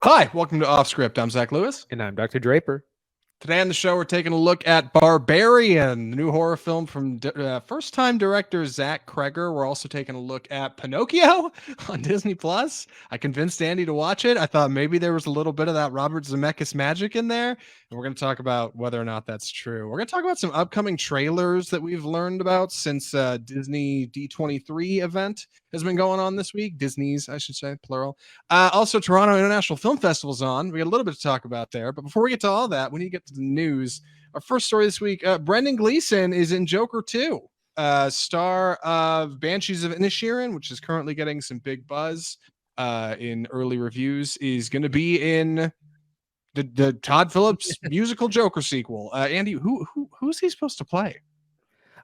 Hi, welcome to Off Script. I'm Zach Lewis. And I'm Dr. Draper. Today on the show, we're taking a look at Barbarian, the new horror film from first-time director Zach Cregger. We're also taking a look at Pinocchio on Disney Plus. I convinced Andy to watch it. I thought maybe there was a little bit of that Robert Zemeckis magic in there, and we're going to talk about whether or not that's true. We're going to talk about some upcoming trailers that we've learned about since Disney D23 event has been going on this week. Disney's, I should say, plural. Also, Toronto International Film Festival's on. We got a little bit to talk about there. But before we get to all that, we need to get to the news. Our first story this week, Brendan Gleeson is in Joker 2, star of Banshees of Inisherin, which is currently getting some big buzz in early reviews, is going to be in the Todd Phillips musical Joker sequel. Andy, who's he supposed to play?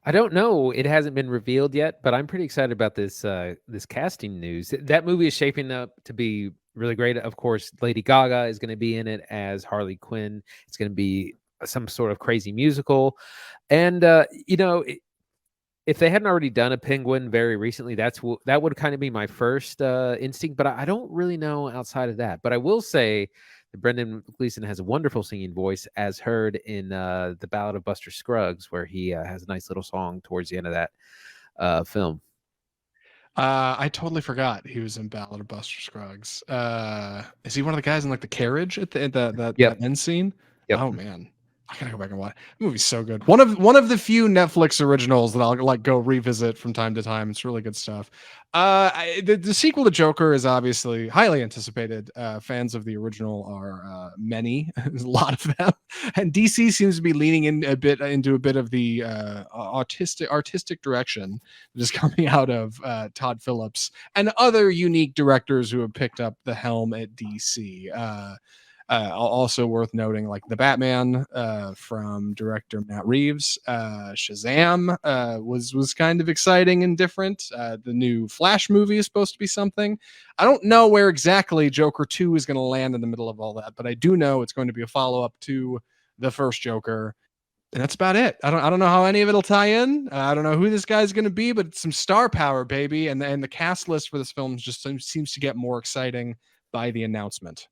I don't know. It hasn't been revealed yet, but I'm pretty excited about this this casting news. That movie is shaping up to be really great. Of course, Lady Gaga is going to be in it as Harley Quinn. It's going to be some sort of crazy musical. And, if they hadn't already done a Penguin very recently, that would kind of be my first instinct. But I don't really know outside of that. But I will say that Brendan Gleeson has a wonderful singing voice, as heard in the Ballad of Buster Scruggs, where he has a nice little song towards the end of that film. I totally forgot he was in Ballad of Buster Scruggs. Is he one of the guys in like the carriage at that end scene? Yep. Oh man, I gotta go back and watch. The movie's so good. One of the few Netflix originals that I'll like go revisit from time to time. It's really good stuff. The sequel to Joker is obviously highly anticipated. Fans of the original are many. There's a lot of them, and DC seems to be leaning in a bit into a bit of the artistic direction that is coming out of Todd Phillips and other unique directors who have picked up the helm at DC. Also worth noting, like the Batman from director Matt Reeves, Shazam was kind of exciting and different. The new Flash movie is supposed to be something. I don't know where exactly Joker 2 is going to land in the middle of all that, but I do know it's going to be a follow-up to the first Joker. And that's about it. I don't know how any of it'll tie in. I don't know who this guy's going to be, but it's some star power, baby. And the cast list for this film just seems to get more exciting by the announcement.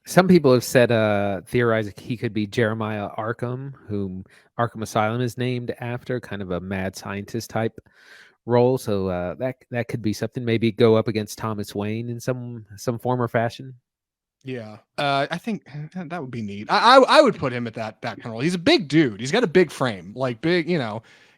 Some people have said, theorized he could be Jeremiah Arkham, whom Arkham Asylum is named after, kind of a mad scientist type role. So that could be something. Maybe go up against Thomas Wayne in some form or fashion. Yeah, I think that would be neat. I would put him at that kind of role. He's a big dude. He's got a big frame, like big,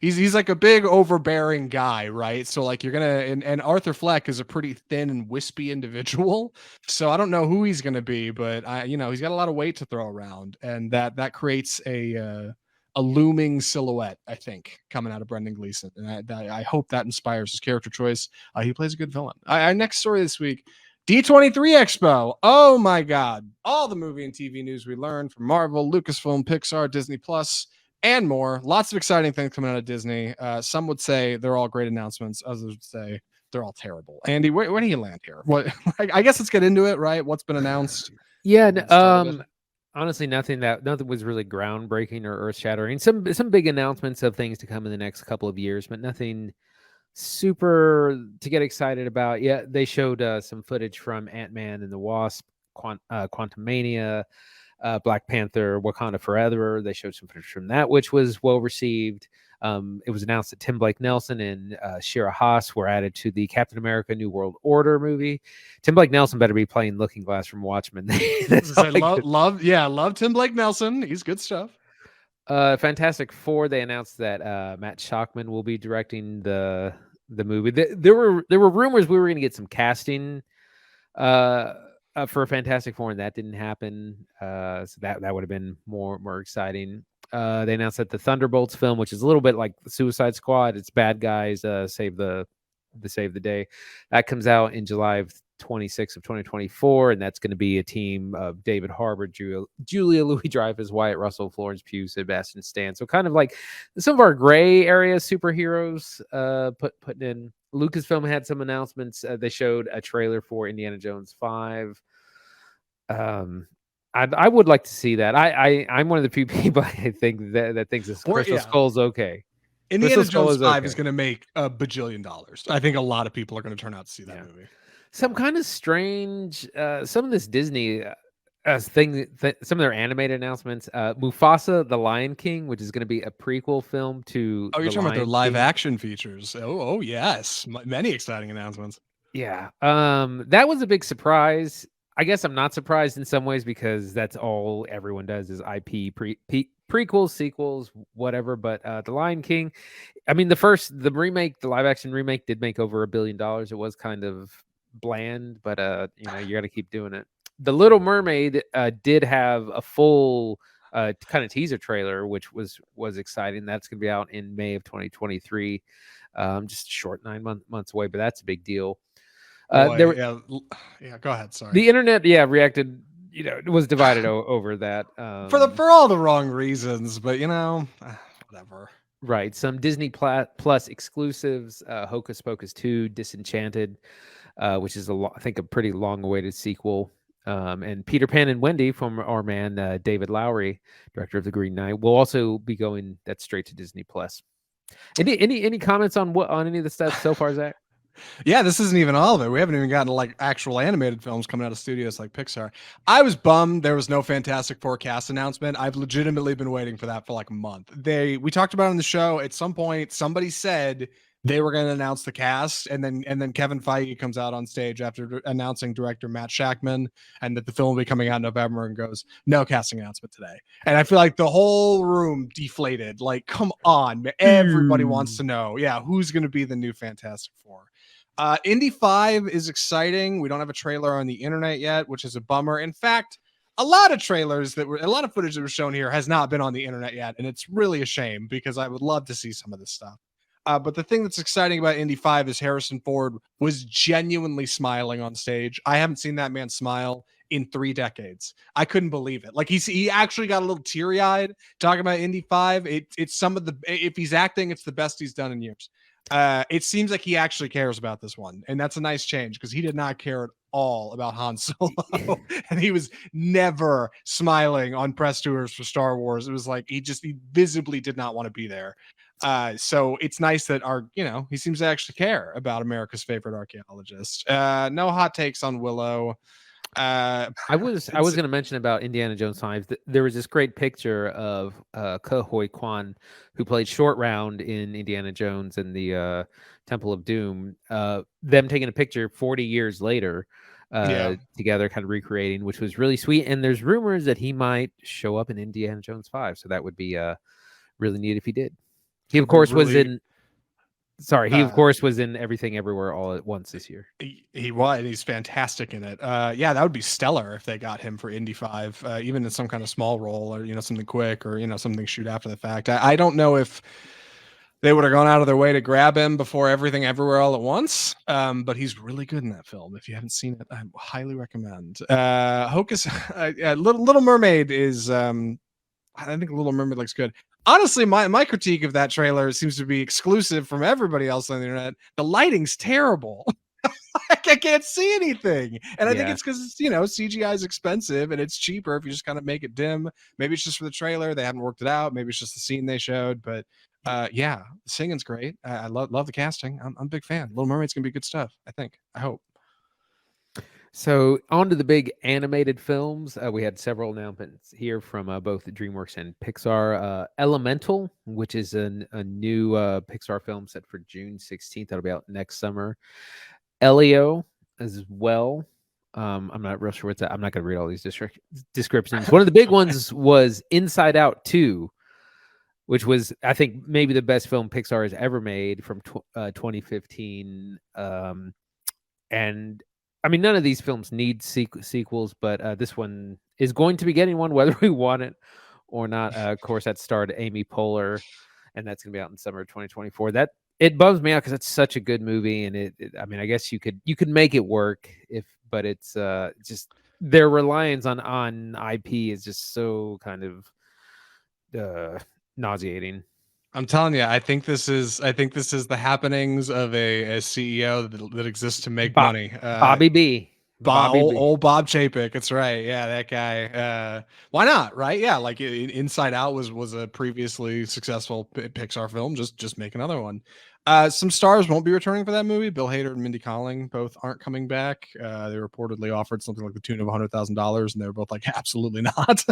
he's like a big overbearing guy, right? So like you're gonna and Arthur Fleck is a pretty thin and wispy individual. So I don't know who he's gonna be, but he's got a lot of weight to throw around, and that creates a looming silhouette, I think, coming out of Brendan Gleeson, and I hope that inspires his character choice. He plays a good villain. Our next story this week. D23 Expo. Oh my God. All the movie and TV news we learned from Marvel, Lucasfilm, Pixar, Disney Plus, and more. Lots of exciting things coming out of Disney. Some would say they're all great announcements. Others would say they're all terrible. Andy, where do you land here? What? I guess let's get into it, right? What's been announced? Yeah. Honestly, nothing was really groundbreaking or earth shattering. Some big announcements of things to come in the next couple of years, but nothing super to get excited about. Yeah, they showed some footage from Ant-Man and the Wasp, Quantumania, Black Panther, Wakanda Forever. They showed some footage from that, which was well received. It was announced that Tim Blake Nelson and Shira Haas were added to the Captain America New World Order movie. Tim Blake Nelson better be playing Looking Glass from Watchmen. love Tim Blake Nelson. He's good stuff. Fantastic Four. They announced that Matt Shakman will be directing the movie. There were rumors we were going to get some casting for Fantastic Four, and that didn't happen. So that would have been more exciting. They announced that the Thunderbolts film, which is a little bit like the Suicide Squad, it's bad guys save the day. That comes out in July of 26th of 2024, and that's going to be a team of David Harbour, Julia Louis-Dreyfus, Wyatt Russell, Florence Pugh, Sebastian Stan. So kind of like some of our gray area superheroes putting in. Lucasfilm had some announcements. They showed a trailer for Indiana Jones 5. I would like to see that. I'm one of the few people I think that thinks this Crystal Skull's okay. Indiana Jones 5 is going to make $1 bajillion. I think a lot of people are going to turn out to see that movie. some kind of strange, some of this Disney thing, some of their animated announcements. Mufasa, the Lion King, which is going to be a prequel film to Oh, you're the talking about their Lion live King. action features. Oh yes, many exciting announcements. Yeah, that was a big surprise. I guess I'm not surprised in some ways because that's all everyone does is IP prequels, sequels, whatever. But the Lion King, I mean, the remake, the live action remake, did make over $1 billion. It was kind of bland, but you got to keep doing it. The Little Mermaid did have a full kind of teaser trailer, which was exciting. That's going to be out in May of 2023. Just a short 9 months away, but that's a big deal. Boy, yeah. Go ahead. Sorry. The internet, reacted. Was divided over that. For all the wrong reasons, but whatever. Right, some Disney Plus exclusives: Hocus Pocus 2, Disenchanted, which is I think a pretty long-awaited sequel. And Peter Pan and Wendy from our man David Lowery, director of The Green Knight, will also be going that straight to Disney Plus. Any comments on any of the stuff so far, Zach? Yeah, this isn't even all of it. We haven't even gotten to like actual animated films coming out of studios like Pixar. I was bummed there was no Fantastic Four cast announcement. I've legitimately been waiting for that for like a month. We talked about it on the show at some point. Somebody said they were going to announce the cast, and then Kevin Feige comes out on stage after announcing director Matt Shakman and that the film will be coming out in November and goes, "No casting announcement today." And I feel like the whole room deflated. Like, come on, man. Everybody wants to know, who's going to be the new Fantastic Four. Indy 5 is exciting. We don't have a trailer on the internet yet, which is a bummer. In fact, a lot of footage that was shown here has not been on the internet yet, and it's really a shame because I would love to see some of this stuff. But the thing that's exciting about Indy 5 is Harrison Ford was genuinely smiling on stage. I haven't seen that man smile in 3 decades. I couldn't believe it. Like he actually got a little teary-eyed talking about Indy 5. It's some of the, if he's acting, it's the best he's done in years. It seems like he actually cares about this one, and that's a nice change because he did not care at all about Han Solo, and he was never smiling on press tours for Star Wars. It was like he visibly did not want to be there. So it's nice that he seems to actually care about America's favorite archaeologist. No hot takes on Willow. I was going to mention about Indiana Jones 5. There was this great picture of Ke Huy Quan, who played Short Round in Indiana Jones and the Temple of Doom. Them taking a picture 40 years later together, kind of recreating, which was really sweet. And there's rumors that he might show up in Indiana Jones 5, so that would be really neat if he did. He of course was in. Sorry, he of course was in Everything Everywhere All at Once this year. He was. He's fantastic in it. That would be stellar if they got him for Indy 5, even in some kind of small role or something quick or something shoot after the fact. I don't know if they would have gone out of their way to grab him before Everything Everywhere All at Once, but he's really good in that film. If you haven't seen it, I highly recommend. Little Mermaid is. I think Little Mermaid looks good. Honestly, my critique of that trailer seems to be exclusive from everybody else on the internet. The lighting's terrible. I can't see anything. And I think it's because CGI is expensive and it's cheaper if you just kind of make it dim. Maybe it's just for the trailer. They haven't worked it out. Maybe it's just the scene they showed. But the singing's great. I love the casting. I'm a big fan. Little Mermaid's going to be good stuff, I think. I hope. So on to the big animated films. We had several announcements here from both DreamWorks and Pixar. Elemental, which is a new Pixar film set for June 16th. That'll be out next summer. Elio as well. I'm not real sure what's that. I'm not going to read all these descriptions. One of the big ones was Inside Out 2, which was, I think, maybe the best film Pixar has ever made from 2015. And I mean, none of these films need sequels, but this one is going to be getting one, whether we want it or not. Of course, that starred Amy Poehler, and that's going to be out in summer of 2024. That it bums me out because it's such a good movie, and I mean, I guess you could make it work but it's just their reliance on IP is just so kind of nauseating. I'm telling you, I think this is the happenings of a CEO that exists to make money. Bobby B. Old Bob Chapek. That's right. Yeah, that guy. Why not? Right? Yeah, like Inside Out was a previously successful Pixar film. Just make another one. Some stars won't be returning for that movie. Bill Hader and Mindy Kaling both aren't coming back. They reportedly offered something like the tune of $100,000, and they were both like, absolutely not.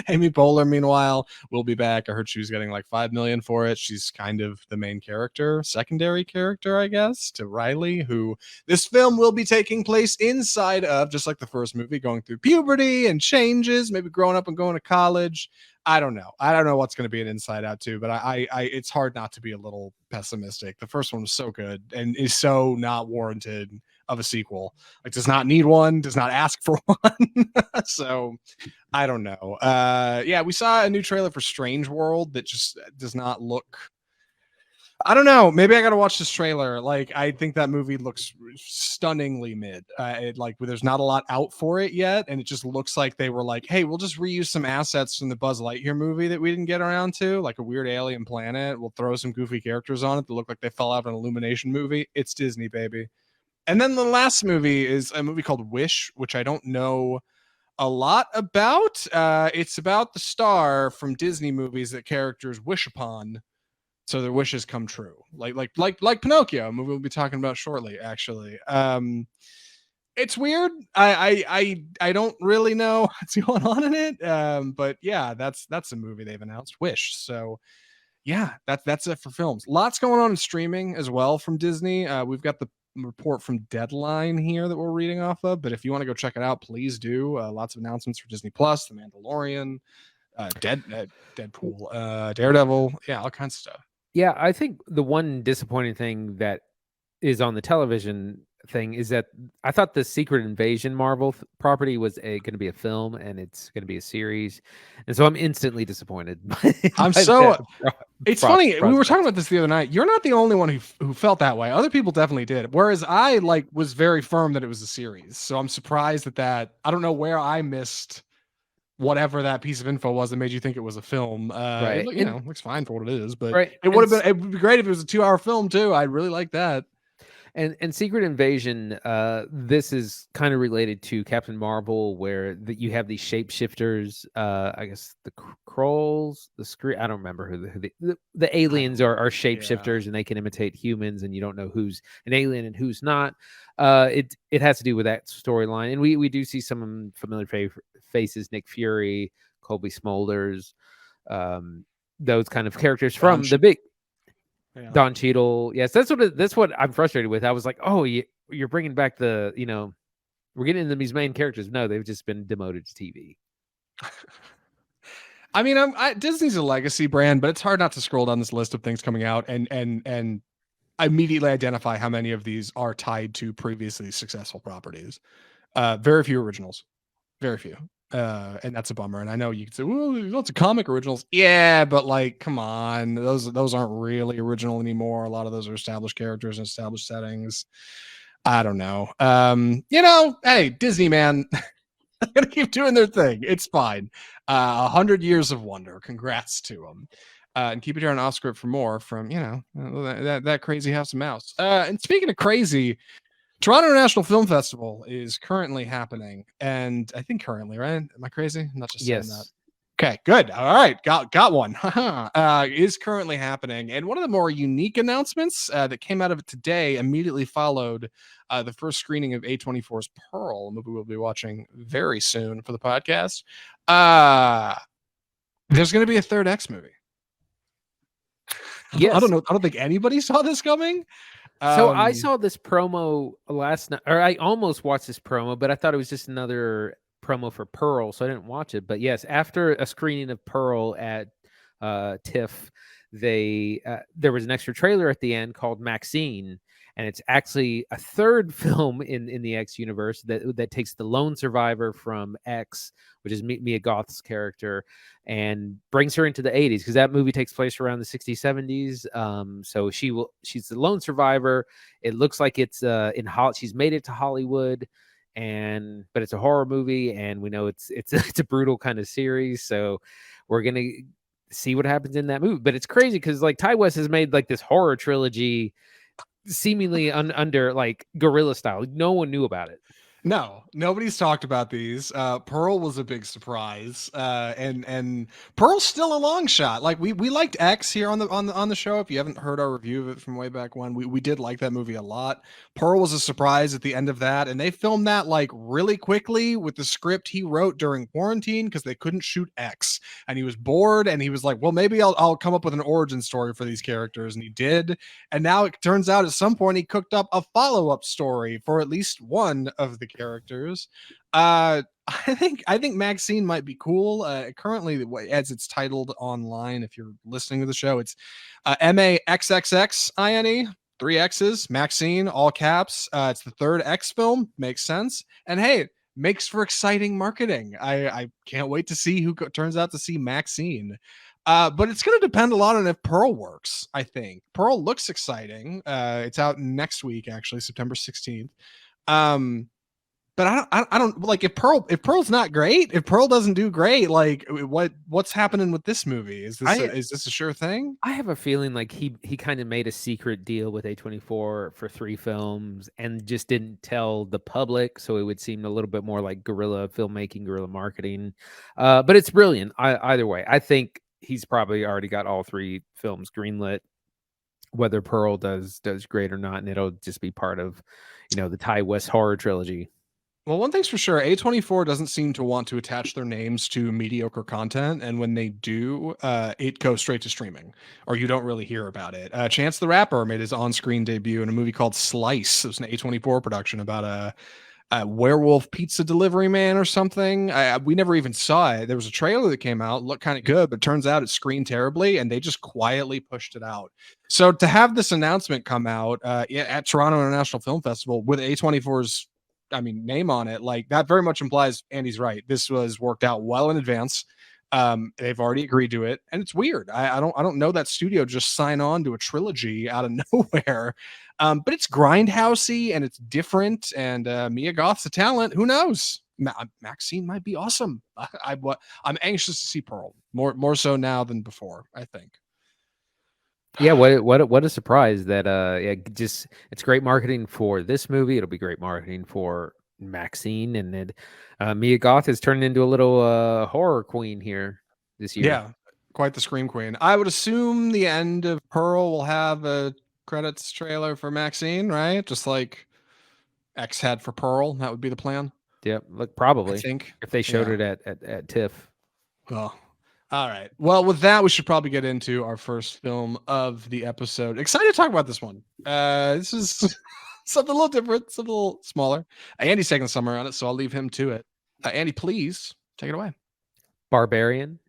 Amy Poehler, meanwhile, will be back. I heard she was getting like $5 million for it. She's kind of the main character, secondary character, I guess, to Riley, who this film will be taking place inside of, just like the first movie, going through puberty and changes, maybe growing up and going to college. I don't know. I don't know what's going to be an Inside Out too, but I it's hard not to be a little pessimistic. The first one was so good and is so not warranted of a sequel. Like, does not need one, does not ask for one. So I don't know. Yeah, we saw a new trailer for Strange World that just does not look. I don't know. Maybe I got to watch this trailer. Like, I think that movie looks stunningly mid. There's not a lot out for it yet, and it just looks like they were like, "Hey, we'll just reuse some assets from the Buzz Lightyear movie that we didn't get around to, like a weird alien planet. We'll throw some goofy characters on it that look like they fell out of an Illumination movie. It's Disney, baby." And then the last movie is a movie called Wish, which I don't know a lot about. It's about the star from Disney movies that characters wish upon, so their wishes come true, like Pinocchio, a movie we'll be talking about shortly. Actually, it's weird. I don't really know what's going on in it, but yeah, that's a movie they've announced, Wish. So yeah, that's it for films. Lots going on in streaming as well from Disney. We've got the report from Deadline here that we're reading off of, but if you want to go check it out, please do. Lots of announcements for Disney Plus, The Mandalorian, Deadpool, Daredevil, yeah, all kinds of stuff. Yeah, I think the one disappointing thing that is on the television thing is that I thought the Secret Invasion Marvel property was going to be a film, and it's going to be a series, and so I'm instantly disappointed. It's funny. We were talking about this the other night. You're not the only one who felt that way. Other people definitely did. Whereas I was very firm that it was a series. So I'm surprised that I don't know where I missed whatever that piece of info was that made you think it was a film. Right. It looks fine for what it is, but right. It would be great if it was a 2-hour film too. I'd really like that. And Secret Invasion, this is kind of related to Captain Marvel, where you have these shapeshifters. I guess the Krolls, I don't remember who the aliens are shapeshifters, and they can imitate humans, and you don't know who's an alien and who's not. It has to do with that storyline, and we do see some familiar faces: Nick Fury, Colby Smulders, those kind of characters from the big. Yeah. Don Cheadle, yes, that's what I'm frustrated with. I was like, oh, you're bringing back we're getting into these main characters. No, they've just been demoted to TV. I mean, Disney's a legacy brand, but it's hard not to scroll down this list of things coming out and immediately identify how many of these are tied to previously successful properties. Very few originals, very few. And that's a bummer. And I know you could say, well, lots of comic originals. Yeah, but like, come on, those aren't really original anymore. A lot of those are established characters and established settings. I don't know. Hey, Disney, man, they're gonna keep doing their thing. It's fine. 100 Years of Wonder. Congrats to them. And keep it here on Off Script for more from that crazy House of Mouse. And speaking of crazy, Toronto International Film Festival is currently happening, and I think currently, right? Am I crazy? I'm not just saying that. Okay, good. All right, got one. Is currently happening, and one of the more unique announcements that came out of it today immediately followed the first screening of A24's Pearl, a movie we'll be watching very soon for the podcast. There's going to be a third X movie. Yes. I don't know. I don't think anybody saw this coming. So I saw this promo last night, or I almost watched this promo, but I thought it was just another promo for Pearl, so I didn't watch it. But yes, after a screening of Pearl at TIFF, there was an extra trailer at the end called Maxine, and it's actually a third film in the X universe that takes the lone survivor from X, which is Mia Goth's character, and brings her into the 80s, because that movie takes place around the 60s, 70s. So she's the lone survivor. It looks like it's she's made it to Hollywood, but it's a horror movie, and we know it's a brutal kind of series. So we're gonna see what happens in that movie. But it's crazy because like Ty West has made like this horror trilogy seemingly under like guerrilla style. No one knew about it. No, nobody's talked about these. Pearl was a big surprise, and Pearl's still a long shot. Like we liked X here on the show. If you haven't heard our review of it from way back when, we did like that movie a lot. Pearl was a surprise at the end of that, and they filmed that like really quickly with the script he wrote during quarantine because they couldn't shoot X, and he was bored, and he was like, well, maybe I'll come up with an origin story for these characters, and he did. And now it turns out at some point he cooked up a follow-up story for at least one of the characters. I think Maxine might be cool. Currently, as it's titled online, if you're listening to the show, it's MAXXXINE, three X's, Maxine, all caps. It's the third X film, makes sense. And hey, makes for exciting marketing. I can't wait to see who turns out to see Maxine. But it's going to depend a lot on if Pearl works. I think Pearl looks exciting. It's out next week, actually, September 16th. Um, but I don't like if Pearl's not great, if Pearl doesn't do great, like what's happening with this movie? Is this a sure thing? I have a feeling like he kind of made a secret deal with A24 for 3 films and just didn't tell the public, so it would seem a little bit more like guerrilla filmmaking, guerrilla marketing. But it's brilliant. Either way, I think he's probably already got all 3 films greenlit, whether Pearl does great or not, and it'll just be part of, the Ty West horror trilogy. Well, one thing's for sure, A24 doesn't seem to want to attach their names to mediocre content, and when they do, it goes straight to streaming, or you don't really hear about it. Chance the Rapper made his on-screen debut in a movie called Slice. It was an A24 production about a werewolf pizza delivery man or something. We never even saw it. There was a trailer that came out, looked kind of good, but turns out it screened terribly, and they just quietly pushed it out. So to have this announcement come out at Toronto International Film Festival with A24's name on it, like that very much implies Andy's right. This was worked out well in advance. They've already agreed to it, and it's weird. I don't know that studio just sign on to a trilogy out of nowhere. But it's grindhousey and it's different. And Mia Goth's a talent. Who knows? Maxine might be awesome. I'm anxious to see Pearl more so now than before, I think. Yeah, what a surprise that it's great marketing for this movie. It'll be great marketing for Maxine, and then Mia Goth is turning into a little horror queen here this year. Yeah, quite the scream queen. I would assume the end of Pearl will have a credits trailer for Maxine, right? Just like X had for Pearl. That would be the plan. Yep, look, probably. I think if they showed it at TIFF. Well, all right. Well, with that, we should probably get into our first film of the episode. Excited to talk about this one. This is something a little different, something a little smaller. Andy's taking the summer on it, so I'll leave him to it. Andy, please take it away. Barbarian.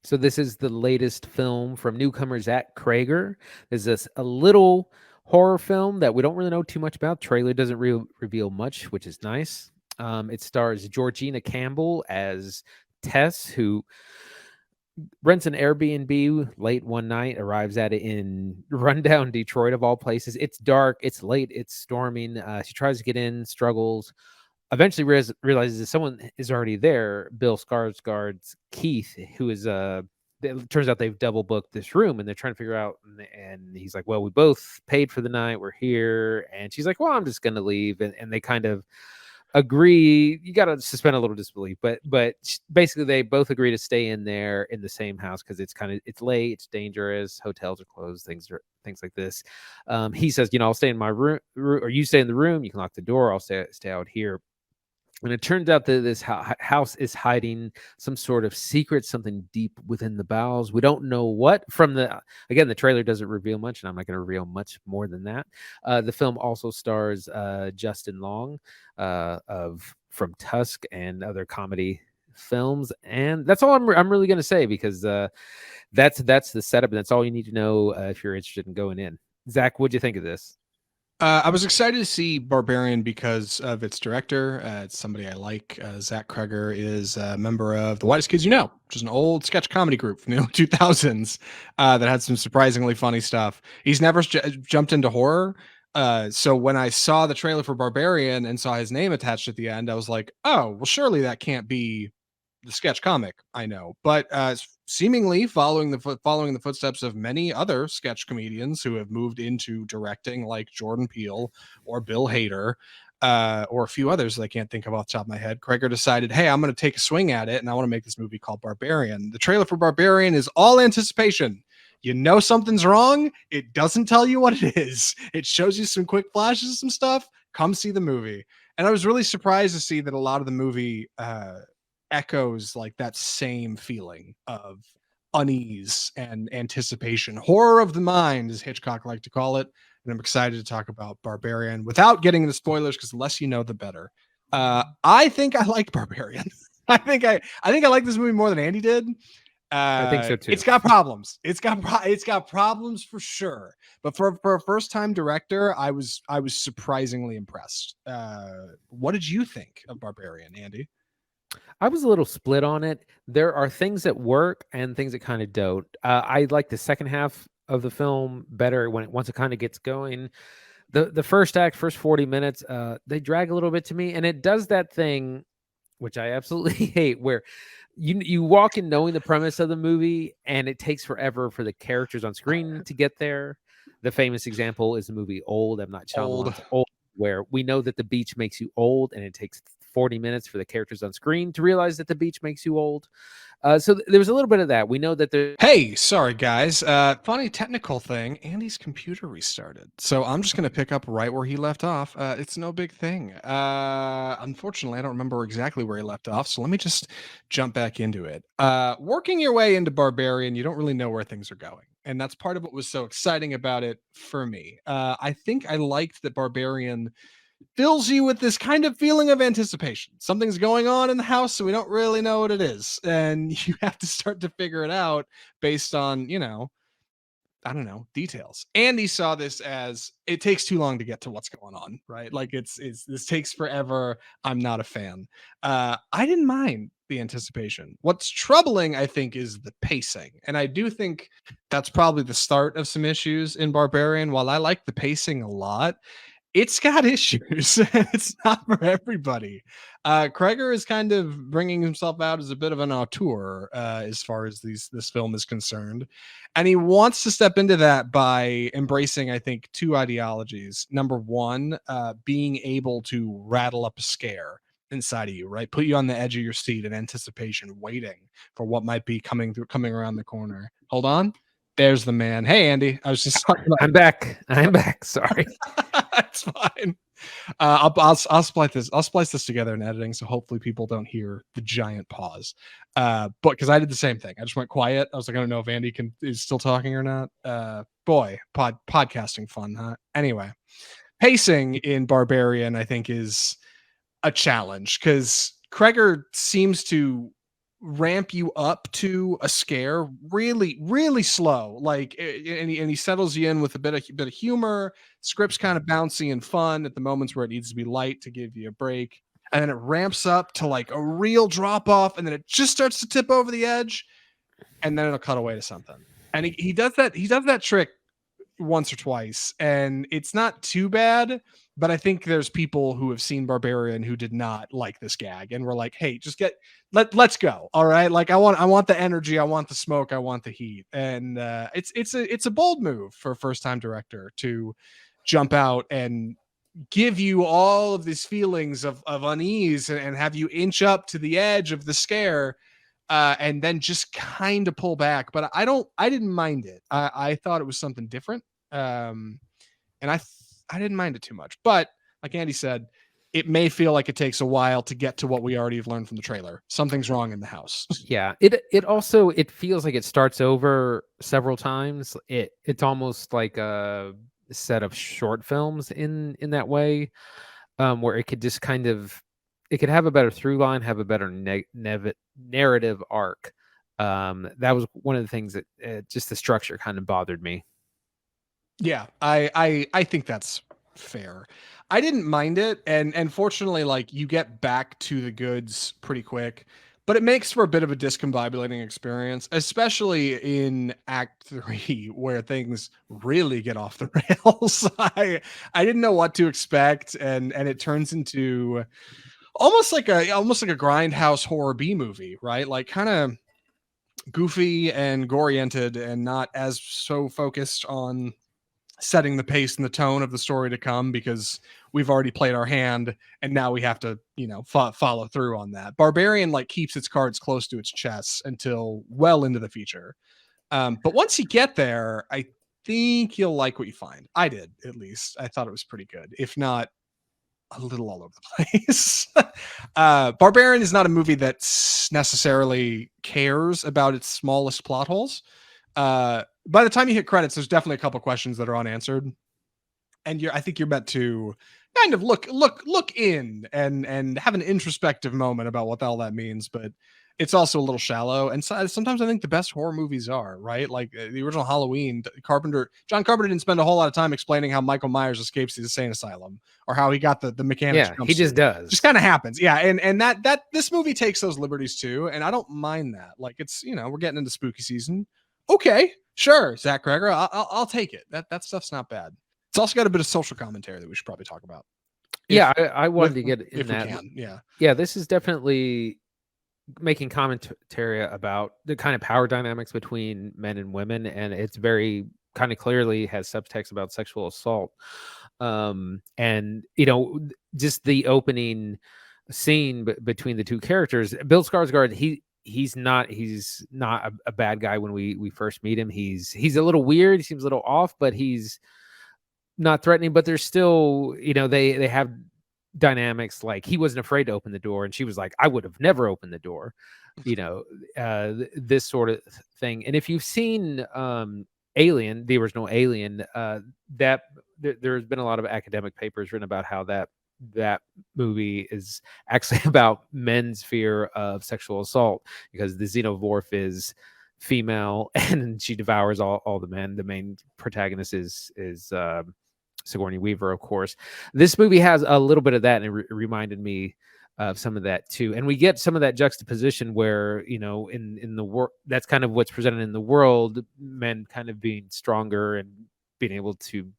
So this is the latest film from newcomer Zach Cregger. This is a little horror film that we don't really know too much about. Trailer doesn't reveal much, which is nice. It stars Georgina Campbell as Tess, who rents an Air BnB late one night, arrives at it in rundown Detroit of all places. It's dark, it's late, it's storming. She tries to get in, struggles. Eventually realizes that someone is already there. Bill Skarsgård's Keith, who is it turns out they've double booked this room and they're trying to figure out. And he's like, well, we both paid for the night. We're here. And she's like, well, I'm just going to leave. And they kind of agree. You got to suspend a little disbelief, but basically they both agree to stay in there in the same house because it's late, it's dangerous, hotels are closed, things like this. He says, I'll stay in my room, or you stay in the room. You can lock the door. I'll stay out here. And it turns out that this house is hiding some sort of secret, something deep within the bowels. We don't know what. The trailer doesn't reveal much, and I'm not going to reveal much more than that. The film also stars Justin Long from Tusk and other comedy films, and that's all I'm really going to say because that's the setup, and that's all you need to know if you're interested in going in. Zach, what'd you think of this? I was excited to see Barbarian because of its director. It's somebody I like. Zach Cregger is a member of The Whitest Kids You Know, which is an old sketch comedy group from the early 2000s that had some surprisingly funny stuff. He's never jumped into horror. So when I saw the trailer for Barbarian and saw his name attached at the end, I was like, oh, well, surely that can't be the sketch comic I know. But seemingly following the footsteps of many other sketch comedians who have moved into directing, like Jordan Peele or Bill Hader. or a few others that I can't think of off the top of my head, Cregger decided, hey, I'm going to take a swing at it, and I want to make this movie called Barbarian. The trailer for Barbarian is all anticipation. You know something's wrong. It doesn't tell you what it is. It shows you some quick flashes of some stuff. Come see the movie. And I was really surprised to see that a lot of the movie echoes like that same feeling of unease and anticipation. Horror of the mind, as Hitchcock liked to call it. And I'm excited to talk about Barbarian without getting into spoilers, because the less you know, the better. I think I like Barbarian. I think I like this movie more than Andy did. I think so too. It's got problems. It's got problems for sure. But for a first time director, I was surprisingly impressed. What did you think of Barbarian, Andy? I was a little split on it. There are things that work and things that kind of don't. I like the second half of the film better once it kind of gets going. The first act, first 40 minutes, they drag a little bit to me, and it does that thing which I absolutely hate, where you walk in knowing the premise of the movie, and it takes forever for the characters on screen to get there. The famous example is the movie Old. I'm not Shyamalan's Old, where we know that the beach makes you old, and it takes 40 minutes for the characters on screen to realize that the beach makes you old. So there was a little bit of that. We know that there. Hey, sorry guys. Funny technical thing. Andy's computer restarted, so I'm just gonna pick up right where he left off. It's no big thing. Unfortunately, I don't remember exactly where he left off, so let me just jump back into it. Working your way into Barbarian, you don't really know where things are going, and that's part of what was so exciting about it for me. I think I liked that Barbarian fills you with this kind of feeling of anticipation. Something's going on in the house, so we don't really know what it is. And you have to start to figure it out based on, I don't know, details. Andy saw this as it takes too long to get to what's going on, right? Like it's this takes forever. I'm not a fan. I didn't mind the anticipation. What's troubling, I think, is the pacing. And I do think that's probably the start of some issues in Barbarian. While I like the pacing a lot, it's got issues. It's not for everybody. Cregger is kind of bringing himself out as a bit of an auteur as far as this film is concerned. And he wants to step into that by embracing, I think, two ideologies. Number one, being able to rattle up a scare inside of you, right? Put you on the edge of your seat in anticipation, waiting for what might be coming around the corner. Hold on. There's the man. Hey, Andy. I was just talking about. I'm back. Sorry. That's fine. I'll splice this. I'll splice this together in editing, so hopefully people don't hear the giant pause. But because I did the same thing, I just went quiet. I was like, I don't know if Andy is still talking or not. Boy, podcasting fun, huh? Anyway, pacing in Barbarian, I think, is a challenge because Cregger seems to ramp you up to a scare really slow, like, and he settles you in with a bit of humor. Script's kind of bouncy and fun at the moments where it needs to be light to give you a break, and then it ramps up to like a real drop off, and then it just starts to tip over the edge, and then it'll cut away to something. And he does that trick once or twice, and it's not too bad. But I think there's people who have seen Barbarian who did not like this gag, and we're like, hey, just let's go. All right. Like I want the energy. I want the smoke. I want the heat. And it's a bold move for a first time director to jump out and give you all of these feelings of unease and have you inch up to the edge of the scare. And then just kind of pull back. But I didn't mind it. I thought it was something different. And I didn't mind it too much, but like Andy said, it may feel like it takes a while to get to what we already have learned from the trailer. Something's wrong in the house. Yeah, it also feels like it starts over several times. It's almost like a set of short films in that way, where it could just it could have a better through line, have a better narrative arc. That was one of the things that just the structure kind of bothered me. Yeah, I think that's fair. I didn't mind it, and fortunately, like, you get back to the goods pretty quick, but it makes for a bit of a discombobulating experience, especially in Act 3, where things really get off the rails. I didn't know what to expect, and it turns into almost like a grindhouse horror B movie, right? Like kind of goofy and gore-oriented, and not as so focused on setting the pace and the tone of the story to come, because we've already played our hand, and now we have to, follow through on that. Barbarian like keeps its cards close to its chest until well into the future. But once you get there, I think you'll like what you find. I did, at least. I thought it was pretty good, if not a little all over the place. Barbarian is not a movie that necessarily cares about its smallest plot holes. By the time you hit credits, there's definitely a couple questions that are unanswered, and I think you're meant to kind of look in and have an introspective moment about what the hell that means. But it's also a little shallow, and sometimes I think the best horror movies are, right? Like the original Halloween, John Carpenter didn't spend a whole lot of time explaining how Michael Myers escapes the insane asylum or how he got the mechanics. Yeah, he just does. Just kind of happens. Yeah, and that this movie takes those liberties too, and I don't mind that. Like it's, we're getting into spooky season. Okay, sure, Zach Cregger, I'll take it. That stuff's not bad. It's also got a bit of social commentary that we should probably talk about. I wanted to get in if that. We can. Yeah, this is definitely making commentary about the kind of power dynamics between men and women, and it's very kind of clearly has subtext about sexual assault. And just the opening scene between the two characters, Bill Skarsgård, he's not a bad guy when we first meet him. He's a little weird, he seems a little off, but he's not threatening. But there's still, they have dynamics like he wasn't afraid to open the door, and she was like, I would have never opened the door, this sort of thing. And if you've seen Alien, the original Alien, that there's been a lot of academic papers written about how that movie is actually about men's fear of sexual assault, because the xenomorph is female and she devours all the men. The main protagonist is Sigourney Weaver, of course. This movie has a little bit of that, and it reminded me of some of that too. And we get some of that juxtaposition where, in the world, that's kind of what's presented in the world, men kind of being stronger and being able to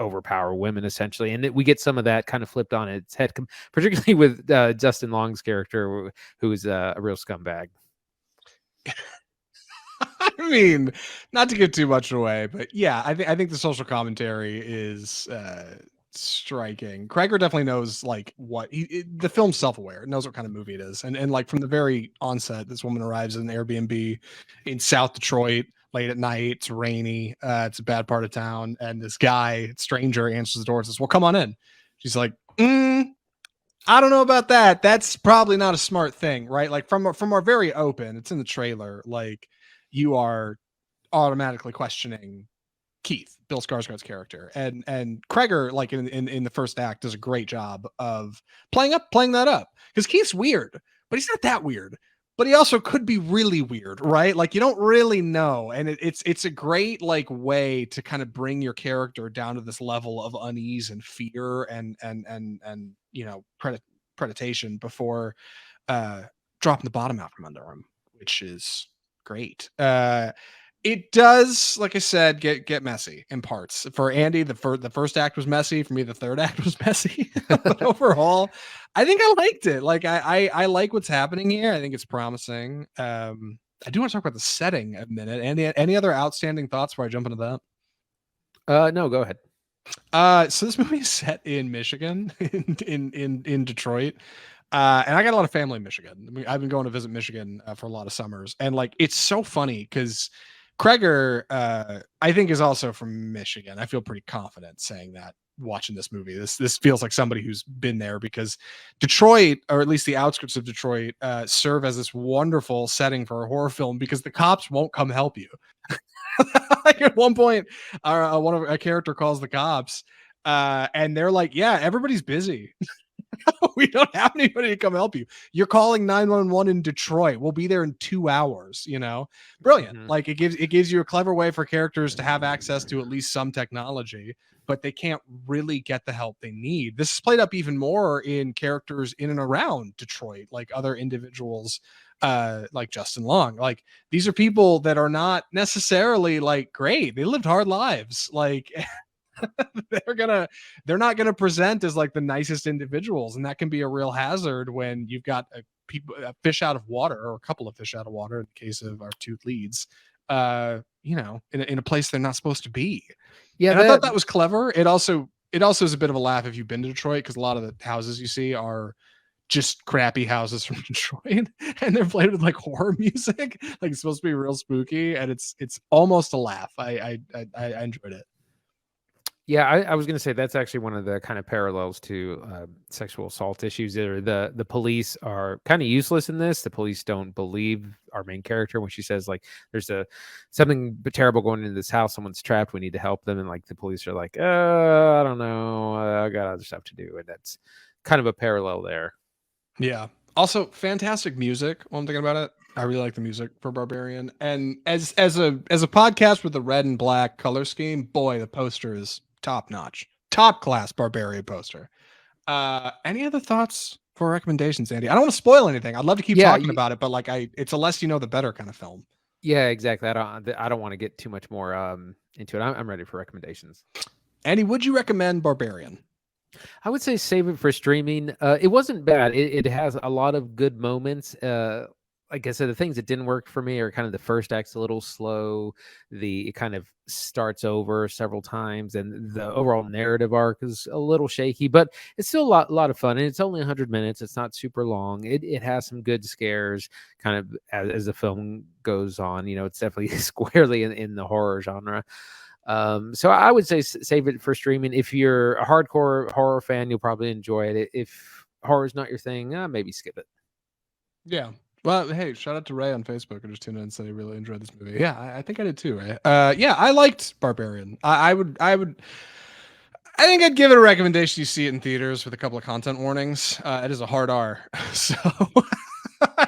overpower women, essentially. And we get some of that kind of flipped on its head, particularly with Justin Long's character, who is a real scumbag. I mean, not to give too much away, but yeah, I think the social commentary is striking. Cregger definitely knows like what the film's self-aware, knows what kind of movie it is, and like from the very onset, this woman arrives in an Air BnB in South Detroit late at night. It's rainy. It's a bad part of town, and this guy, stranger, answers the door and says, "Well, come on in." She's like, I don't know about that. That's probably not a smart thing, right? Like from our very open, it's in the trailer, like you are automatically questioning Keith, Bill Skarsgård's character, and Cregger, like in the first act, does a great job of playing that up, because Keith's weird, but he's not that weird. But he also could be really weird, right? Like you don't really know, and it's a great like way to kind of bring your character down to this level of unease and fear and predation before dropping the bottom out from under him, which is great. It does, like I said, get messy in parts. For Andy, the first act was messy. For me, the third act was messy. But overall, I think I liked it. Like I like what's happening here. I think it's promising. I do want to talk about the setting a minute. Andy, any other outstanding thoughts before I jump into that? No, go ahead. So this movie is set in Michigan, in Detroit. And I got a lot of family in Michigan. I mean, I've been going to visit Michigan for a lot of summers, and like it's so funny because Cregger, I think, is also from Michigan. I feel pretty confident saying that watching this movie. This feels like somebody who's been there, because Detroit, or at least the outskirts of Detroit, serve as this wonderful setting for a horror film because the cops won't come help you. Like at one point, a character calls the cops, and they're like, "Yeah, everybody's busy." We don't have anybody to come help you. You're calling 911 in Detroit. We'll be there in 2 hours. Brilliant. Mm-hmm. Like it gives you a clever way for characters to have access to at least some technology, but they can't really get the help they need. This is played up even more in characters in and around Detroit, like other individuals, like Justin Long. Like these are people that are not necessarily like great. They lived hard lives. Like they're not gonna present as like the nicest individuals, and that can be a real hazard when you've got a fish out of water, or a couple of fish out of water in the case of our two leads, in a place they're not supposed to be. Yeah, and I thought that was clever. It also it also is a bit of a laugh if you've been to Detroit, because a lot of the houses you see are just crappy houses from Detroit, and they're played with like horror music, like it's supposed to be real spooky, and it's almost a laugh. I enjoyed it. Yeah, I was going to say that's actually one of the kind of parallels to sexual assault issues. The police are kind of useless in this. The police don't believe our main character when she says like, "There's something terrible going into this house. Someone's trapped. We need to help them." And like the police are like, I don't know. I got other stuff to do." And that's kind of a parallel there. Yeah. Also, fantastic music. While I'm thinking about it, I really like the music for Barbarian. And as a podcast with a red and black color scheme, boy, the poster is top notch, top class Barbarian poster. Any other thoughts for recommendations, Andy? I don't want to spoil anything. I'd love to keep talking about it, but like it's a less you know the better kind of film. Yeah, exactly. I don't want to get too much more into it. I'm ready for recommendations. Andy, would you recommend Barbarian? I would say save it for streaming. It wasn't bad. It has a lot of good moments. Like I said, the things that didn't work for me are kind of the first act's a little slow. It kind of starts over several times, and the overall narrative arc is a little shaky, but it's still a lot of fun. And it's only 100 minutes. It's not super long. It has some good scares kind of as the film goes on. You know, it's definitely squarely in the horror genre. So I would say save it for streaming. If you're a hardcore horror fan, you'll probably enjoy it. If horror is not your thing, maybe skip it. Yeah. Well, hey, shout out to Ray on Facebook. I just tuned in and said he really enjoyed this movie. Yeah, I think I did too, Ray. Yeah, I liked Barbarian. I think I'd give it a recommendation. You see it in theaters with a couple of content warnings. It is a hard R. So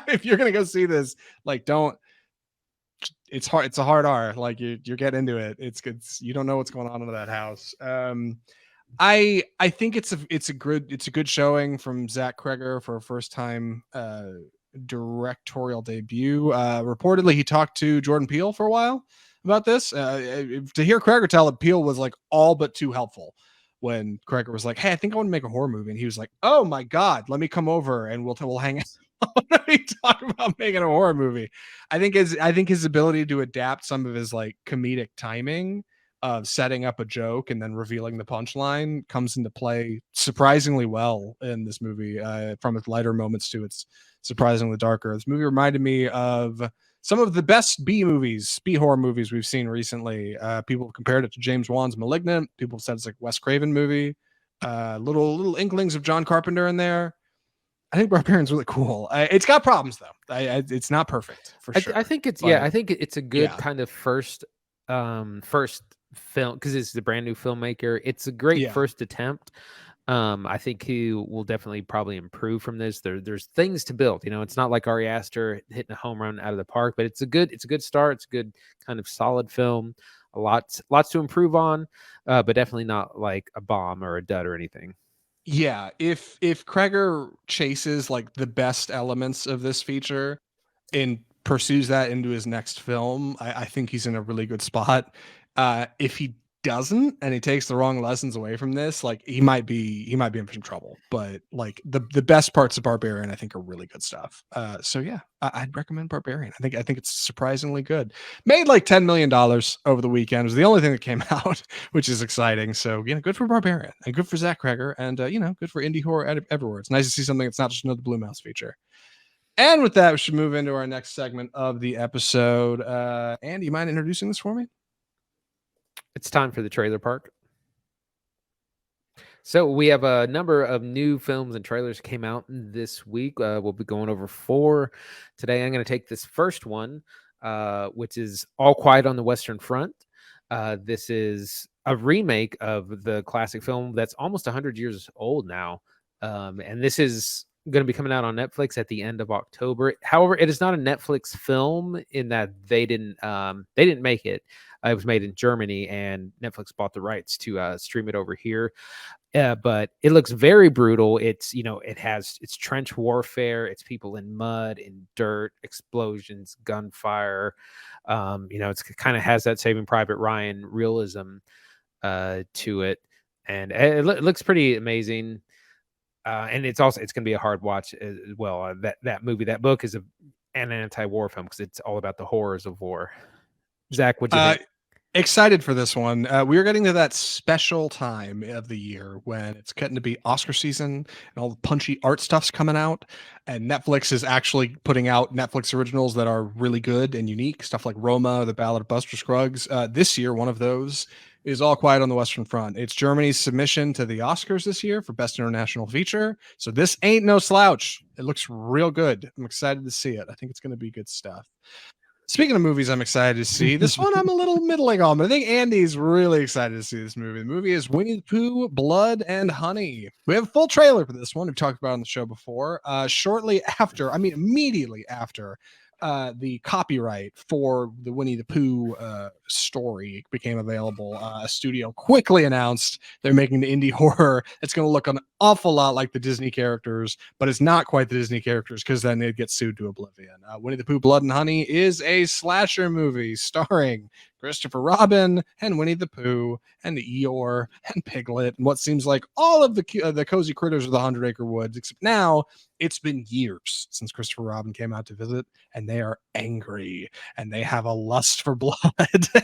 if you're gonna go see this, like don't. It's hard. It's a hard R. Like you're getting into it. It's good. You don't know what's going on in that house. I think it's a good showing from Zach Cregger for a first time directorial debut. Reportedly, he talked to Jordan Peele for a while about this. To hear Cregger tell it, Peele was like all but too helpful when Cregger was like, "Hey, I think I want to make a horror movie," and he was like, "Oh my god, let me come over and we'll hang out." We talk about making a horror movie. I think his ability to adapt some of his like comedic timing of setting up a joke and then revealing the punchline comes into play surprisingly well in this movie, from its lighter moments to its surprisingly darker. This movie reminded me of some of the best B horror movies we've seen recently. People have compared it to James Wan's Malignant. People have said it's like Wes Craven movie. Little inklings of John Carpenter in there. I think Barbarian's really cool. It's got problems though. It's not perfect for sure. I think it's I think it's a good kind of first film because it's the brand new filmmaker. It's a great first attempt. I think he will definitely probably improve from this. There's things to build. You know, it's not like Ari Aster hitting a home run out of the park, but it's a good start. It's a good kind of solid film. Lots to improve on, but definitely not like a bomb or a dud or anything. Yeah, if Cregger chases like the best elements of this feature and pursues that into his next film, I think he's in a really good spot. If he doesn't and he takes the wrong lessons away from this, like he might be in for some trouble. But like the best parts of Barbarian, I think, are really good stuff. So yeah, I'd recommend Barbarian. I think it's surprisingly good. Made like $10 million over the weekend. It was the only thing that came out, which is exciting. So good for Barbarian and good for Zach Cregger and good for indie horror everywhere. It's nice to see something that's not just another Blue Mouse feature. And with that, we should move into our next segment of the episode. Andy, you mind introducing this for me? It's time for the trailer park. So we have a number of new films and trailers came out this week. We'll be going over 4 today. I'm going to take this first one, which is All Quiet on the Western Front. This is a remake of the classic film that's almost 100 years old now. And this is going to be coming out on Netflix at the end of October. However, it is not a Netflix film in that they didn't make it. It was made in Germany, and Netflix bought the rights to stream it over here. But it looks very brutal. It's it's trench warfare. It's people in mud, in dirt, explosions, gunfire. It's kind of has that Saving Private Ryan realism to it, and it looks pretty amazing. And it's going to be a hard watch as well. That book is an anti-war film because it's all about the horrors of war. Zach, what do you think? Excited for this one. We are getting to that special time of the year when it's getting to be Oscar season and all the punchy art stuff's coming out. And Netflix is actually putting out Netflix originals that are really good and unique. Stuff like Roma, The Ballad of Buster Scruggs. This year, one of those is All Quiet on the Western Front. It's Germany's submission to the Oscars this year for Best International Feature. So this ain't no slouch. It looks real good. I'm excited to see it. I think it's going to be good stuff. Speaking of movies, I'm excited to see this one. I'm a little middling on, but I think Andy's really excited to see this movie. The movie is Winnie the Pooh, Blood and Honey. We have a full trailer for this one. We've talked about it on the show before. Immediately after the copyright for the Winnie the Pooh story became available, a studio quickly announced they're making the indie horror. It's going to look an awful lot like the Disney characters, but it's not quite the Disney characters because then they'd get sued to oblivion. Winnie the Pooh, Blood and Honey is a slasher movie starring Christopher Robin and Winnie the Pooh and Eeyore and Piglet and what seems like all of the cozy critters of the 100-Acre Woods, except now it's been years since Christopher Robin came out to visit, and they are angry and they have a lust for blood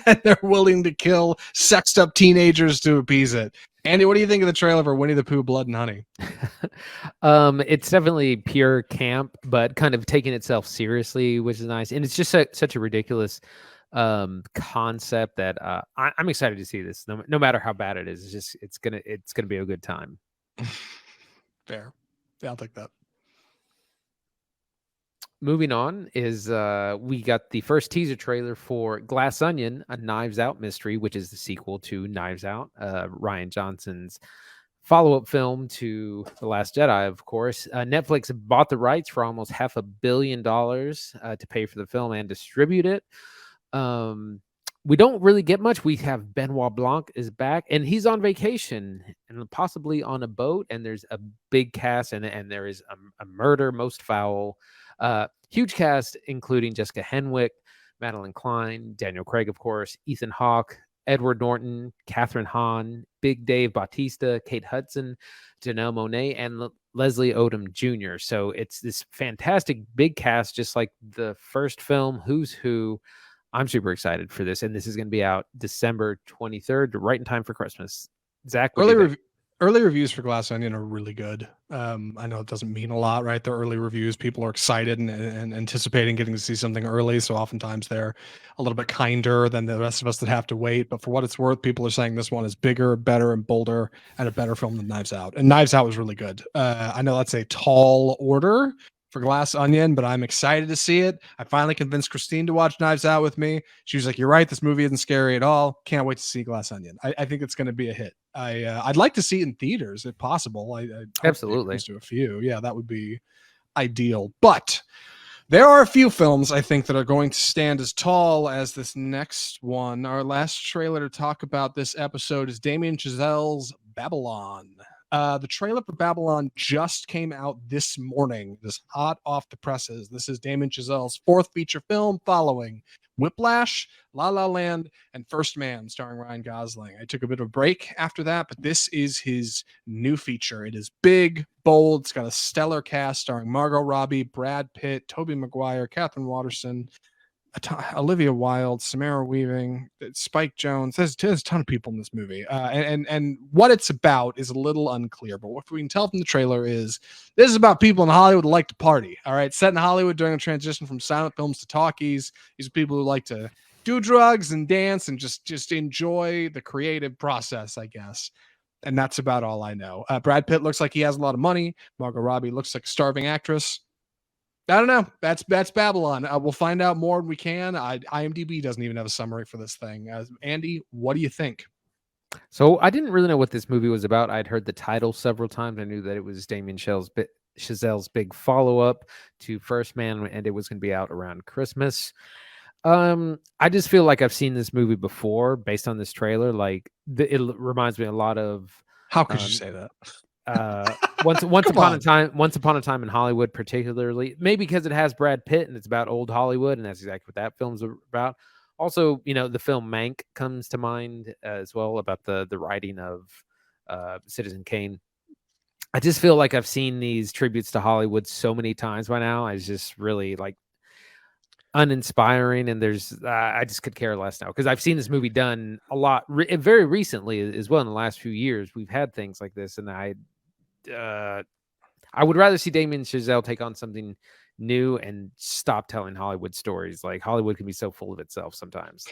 and they're willing to kill sexed up teenagers to appease it. Andy, what do you think of the trailer for Winnie the Pooh, Blood and Honey? It's definitely pure camp, but kind of taking itself seriously, which is nice. And it's just such a ridiculous concept that I'm excited to see this. No matter how bad it is, it's gonna be a good time. Fair. Yeah, I'll take that. Moving on is we got the first teaser trailer for Glass Onion, a Knives Out mystery, which is the sequel to Knives Out, Rian Johnson's follow-up film to The Last Jedi, of course. Netflix bought the rights for almost $500 million to pay for the film and distribute it. We don't really get much. We have Benoit Blanc is back, and he's on vacation and possibly on a boat, and there's a big cast, and there is a murder most foul. Huge cast, including Jessica Henwick, Madeline Klein, Daniel Craig, of course, Ethan Hawke, Edward Norton, Catherine Hahn, Big Dave Bautista, Kate Hudson, Janelle Monáe, and Leslie Odom Jr. So it's this fantastic big cast, just like the first film, Who's Who. I'm super excited for this, and this is going to be out December 23rd, right in time for Christmas. Zach, early reviews for Glass Onion are really good. I know it doesn't mean a lot, right? They're early reviews. People are excited and anticipating getting to see something early. So oftentimes they're a little bit kinder than the rest of us that have to wait. But for what it's worth, people are saying this one is bigger, better, and bolder, and a better film than Knives Out. And Knives Out was really good. I know that's a tall order for Glass Onion, but I'm excited to see it. I finally convinced Christine to watch Knives Out with me. She was like, "You're right. This movie isn't scary at all. Can't wait to see Glass Onion." I think it's going to be a hit. I'd like to see it in theaters if possible. I absolutely to a few. Yeah, that would be ideal. But there are a few films I think that are going to stand as tall as this next one. Our last trailer to talk about this episode is Damien Chazelle's Babylon. The trailer for Babylon just came out this morning. This hot off the presses. This is Damien Chazelle's fourth feature film following Whiplash, La La Land, and First Man, starring Ryan Gosling. I took a bit of a break after that, but this is his new feature. It is big, bold. It's got a stellar cast starring Margot Robbie, Brad Pitt, Tobey Maguire, Catherine Waterston, Olivia Wilde, Samara Weaving, Spike Jones. There's a ton of people in this movie. And what it's about is a little unclear. But what we can tell from the trailer is this is about people in Hollywood who like to party. All right. Set in Hollywood during a transition from silent films to talkies. These are people who like to do drugs and dance and just enjoy the creative process, I guess. And that's about all I know. Brad Pitt looks like he has a lot of money. Margot Robbie looks like a starving actress. I don't know. That's Babylon. We'll find out more when we can. IMDb doesn't even have a summary for this thing. Andy, what do you think? So I didn't really know what this movie was about. I'd heard the title several times. I knew that it was Damien Chazelle's big follow-up to First Man, and it was going to be out around Christmas. I just feel like I've seen this movie before based on this trailer. Like it reminds me a lot of. How could you say that? Once upon a time in Hollywood, particularly maybe because it has Brad Pitt and it's about old Hollywood, and that's exactly what that film's about. Also, the film Mank comes to mind as well, about the writing of Citizen Kane. I just feel like I've seen these tributes to Hollywood so many times by now. I just really like uninspiring, and there's I just could care less now because I've seen this movie done a lot very recently as well. In the last few years, we've had things like this, and I would rather see Damien Chazelle take on something new and stop telling Hollywood stories. Like Hollywood can be so full of itself sometimes.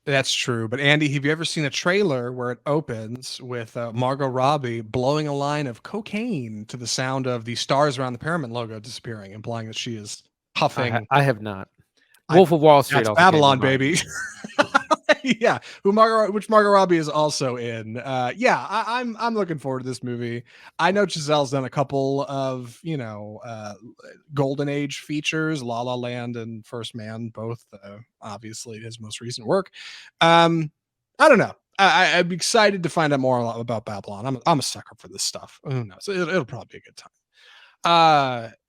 That's true. But Andy, have you ever seen a trailer where it opens with Margot Robbie blowing a line of cocaine to the sound of the stars around the Paramount logo disappearing, implying that she is huffing? I have not. I- Wolf of Wall Street. That's Also came to Babylon, mind. baby. Yeah, which Margot Robbie is also in. Yeah, I'm looking forward to this movie. I know Chazelle's done a couple of golden age features, La La Land and First Man, both obviously his most recent work. I don't know. I'm excited to find out more about Babylon. I'm a sucker for this stuff. Who knows? It'll probably be a good time.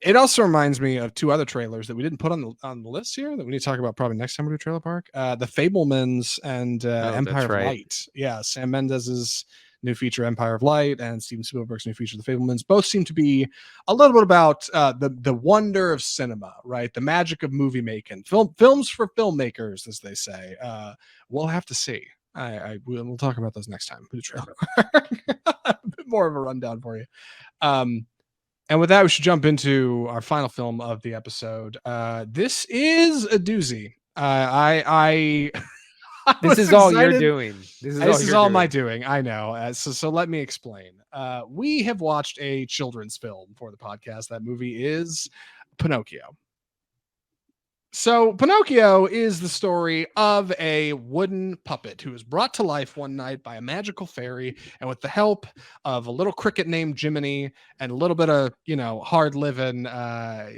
It also reminds me of two other trailers that we didn't put on the list here that we need to talk about probably next time we do Trailer Park. The Fablemans and Empire of Light. Yeah, Sam Mendes's new feature Empire of Light and Steven Spielberg's new feature The Fablemans both seem to be a little bit about the wonder of cinema, right? The magic of movie making, films for filmmakers, as they say. We'll have to see. We'll talk about those next time. We do Trailer Park. A bit more of a rundown for you. And with that, we should jump into our final film of the episode. This is a doozy. This is all you're doing. This is all my doing. I know. So let me explain. We have watched a children's film for the podcast. That movie is Pinocchio. So Pinocchio is the story of a wooden puppet who is brought to life one night by a magical fairy, and with the help of a little cricket named Jiminy and a little bit of hard living,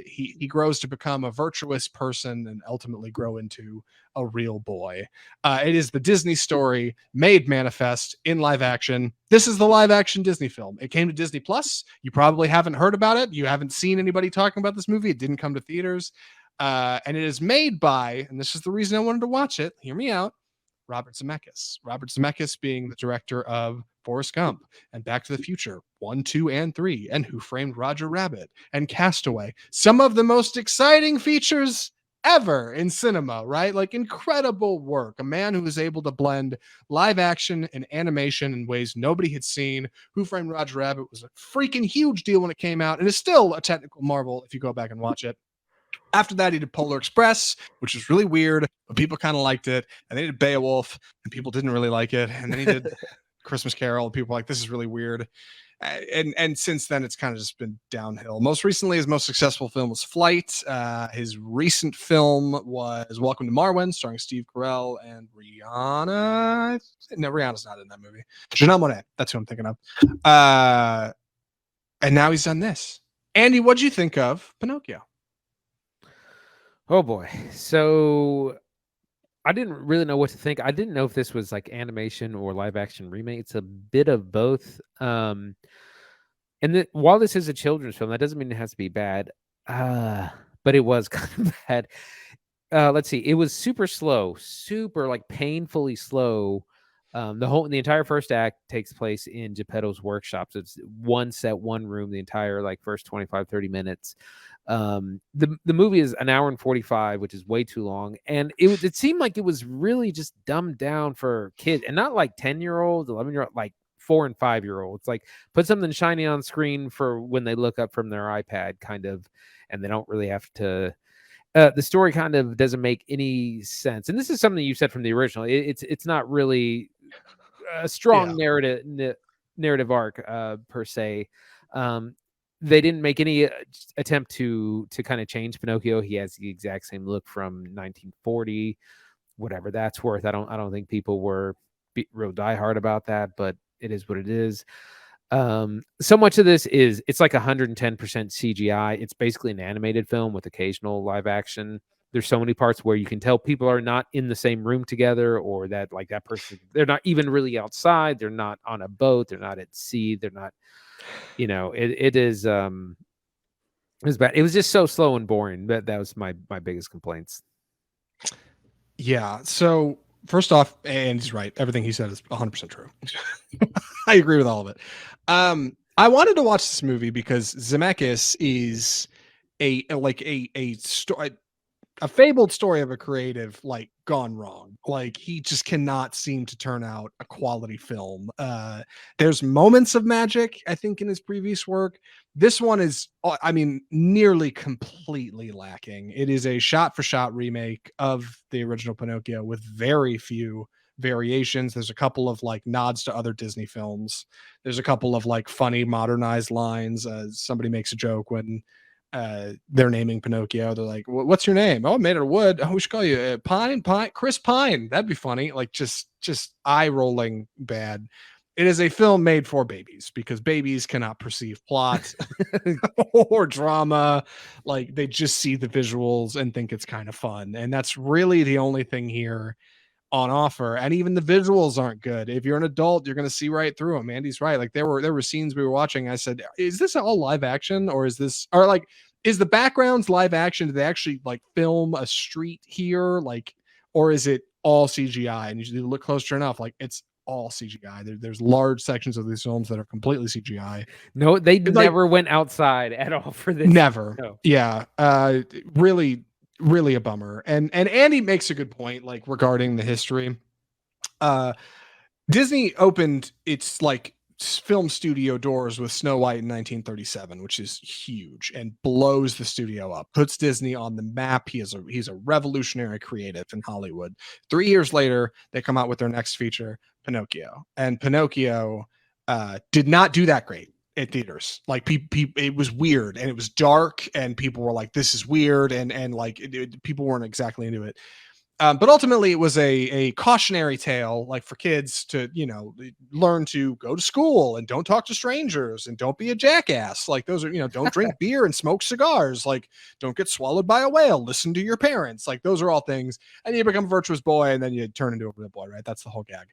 he grows to become a virtuous person and ultimately grow into a real boy. It is the Disney story made manifest in live action. This is the live action Disney film. It came to Disney Plus. You probably haven't heard about it. You haven't seen anybody talking about this movie. It didn't come to theaters. And it is made by, and this is the reason I wanted to watch it, hear me out, Robert Zemeckis. Robert Zemeckis being the director of Forrest Gump and Back to the Future 1, 2, and 3, and Who Framed Roger Rabbit and Castaway. Some of the most exciting features ever in cinema, right? Like incredible work. A man who was able to blend live action and animation in ways nobody had seen. Who Framed Roger Rabbit was a freaking huge deal when it came out and is still a technical marvel if you go back and watch it. After that, he did Polar Express, which was really weird, but people kind of liked it. And then he did Beowulf, and people didn't really like it. And then he did Christmas Carol, and people were like, this is really weird. And since then, it's kind of just been downhill. Most recently, his most successful film was Flight. His recent film was Welcome to Marwen, starring Steve Carell and Rihanna. No, Rihanna's not in that movie. Janelle Monáe, that's who I'm thinking of. And now he's done this. Andy, what'd you think of Pinocchio? Oh boy. So I didn't really know what to think. I didn't know if this was like animation or live action remake. It's a bit of both. And while this is a children's film, that doesn't mean it has to be bad. But it was kind of bad. Let's see. It was super slow, super like painfully slow. The entire first act takes place in Gepetto's workshop. So it's one set, one room, the entire like first 25, 30 minutes. The movie is an hour and 45, which is way too long. And it seemed like it was really just dumbed down for kids and not like 10-year-olds, 11-year-olds, like 4 and 5-year-olds. Like put something shiny on screen for when they look up from their iPad kind of, and they don't really have to. The story kind of doesn't make any sense. And this is something you said from the original. It's not really a strong narrative arc per se. They didn't make any attempt to kind of change Pinocchio. He has the exact same look from 1940, whatever that's worth. I don't think people were real diehard about that, but it is what it is. So much of this it's like 110% CGI. It's basically an animated film with occasional live action. There's so many parts where you can tell people are not in the same room together, or that like that person, they're not even really outside. They're not on a boat. They're not at sea. They're not, it is, it was bad. It was just so slow and boring. That was my biggest complaints. Yeah. So first off, and he's right. Everything he said is 100% true. I agree with all of it. I wanted to watch this movie because Zemeckis is a story. a fabled story of a creative like gone wrong. Like he just cannot seem to turn out a quality film. There's moments of magic, I think, in his previous work. This one is, I mean, nearly completely lacking. It is a shot for shot remake of the original Pinocchio with very few variations. There's a couple of like nods to other Disney films. There's a couple of like funny modernized lines. Somebody makes a joke when they're naming Pinocchio. They're like, "What's your name?" "Oh, made out of wood." "Oh, we should call you Pine, Chris Pine." That'd be funny. Like just eye rolling bad. It is a film made for babies because babies cannot perceive plot or drama. Like they just see the visuals and think it's kind of fun, and that's really the only thing here on offer. And even the visuals aren't good. If you're an adult, you're going to see right through them. Andy's right. Like there were scenes we were watching. I said, is this all live action, or is this, or like, is the backgrounds live action? Do they actually like film a street here? Like, or is it all CGI? And you look closer enough, like it's all CGI. There's large sections of these films that are completely CGI. No, they never went outside at all for this. Never. No. Yeah. Really a bummer. And Andy makes a good point, like regarding the history. Disney opened its like film studio doors with Snow White in 1937, which is huge and blows the studio up, puts Disney on the map. He's a revolutionary creative in Hollywood. 3 years later, they come out with their next feature, Pinocchio, and Pinocchio did not do that great at theaters. Like it was weird and it was dark and people were like, this is weird. And like people weren't exactly into it. But ultimately it was a cautionary tale, like for kids to, you know, learn to go to school and don't talk to strangers and don't be a jackass. Like those are, you know, don't drink beer and smoke cigars. Like don't get swallowed by a whale. Listen to your parents. Like those are all things. And you become a virtuous boy and then you turn into a real boy, right? That's the whole gag.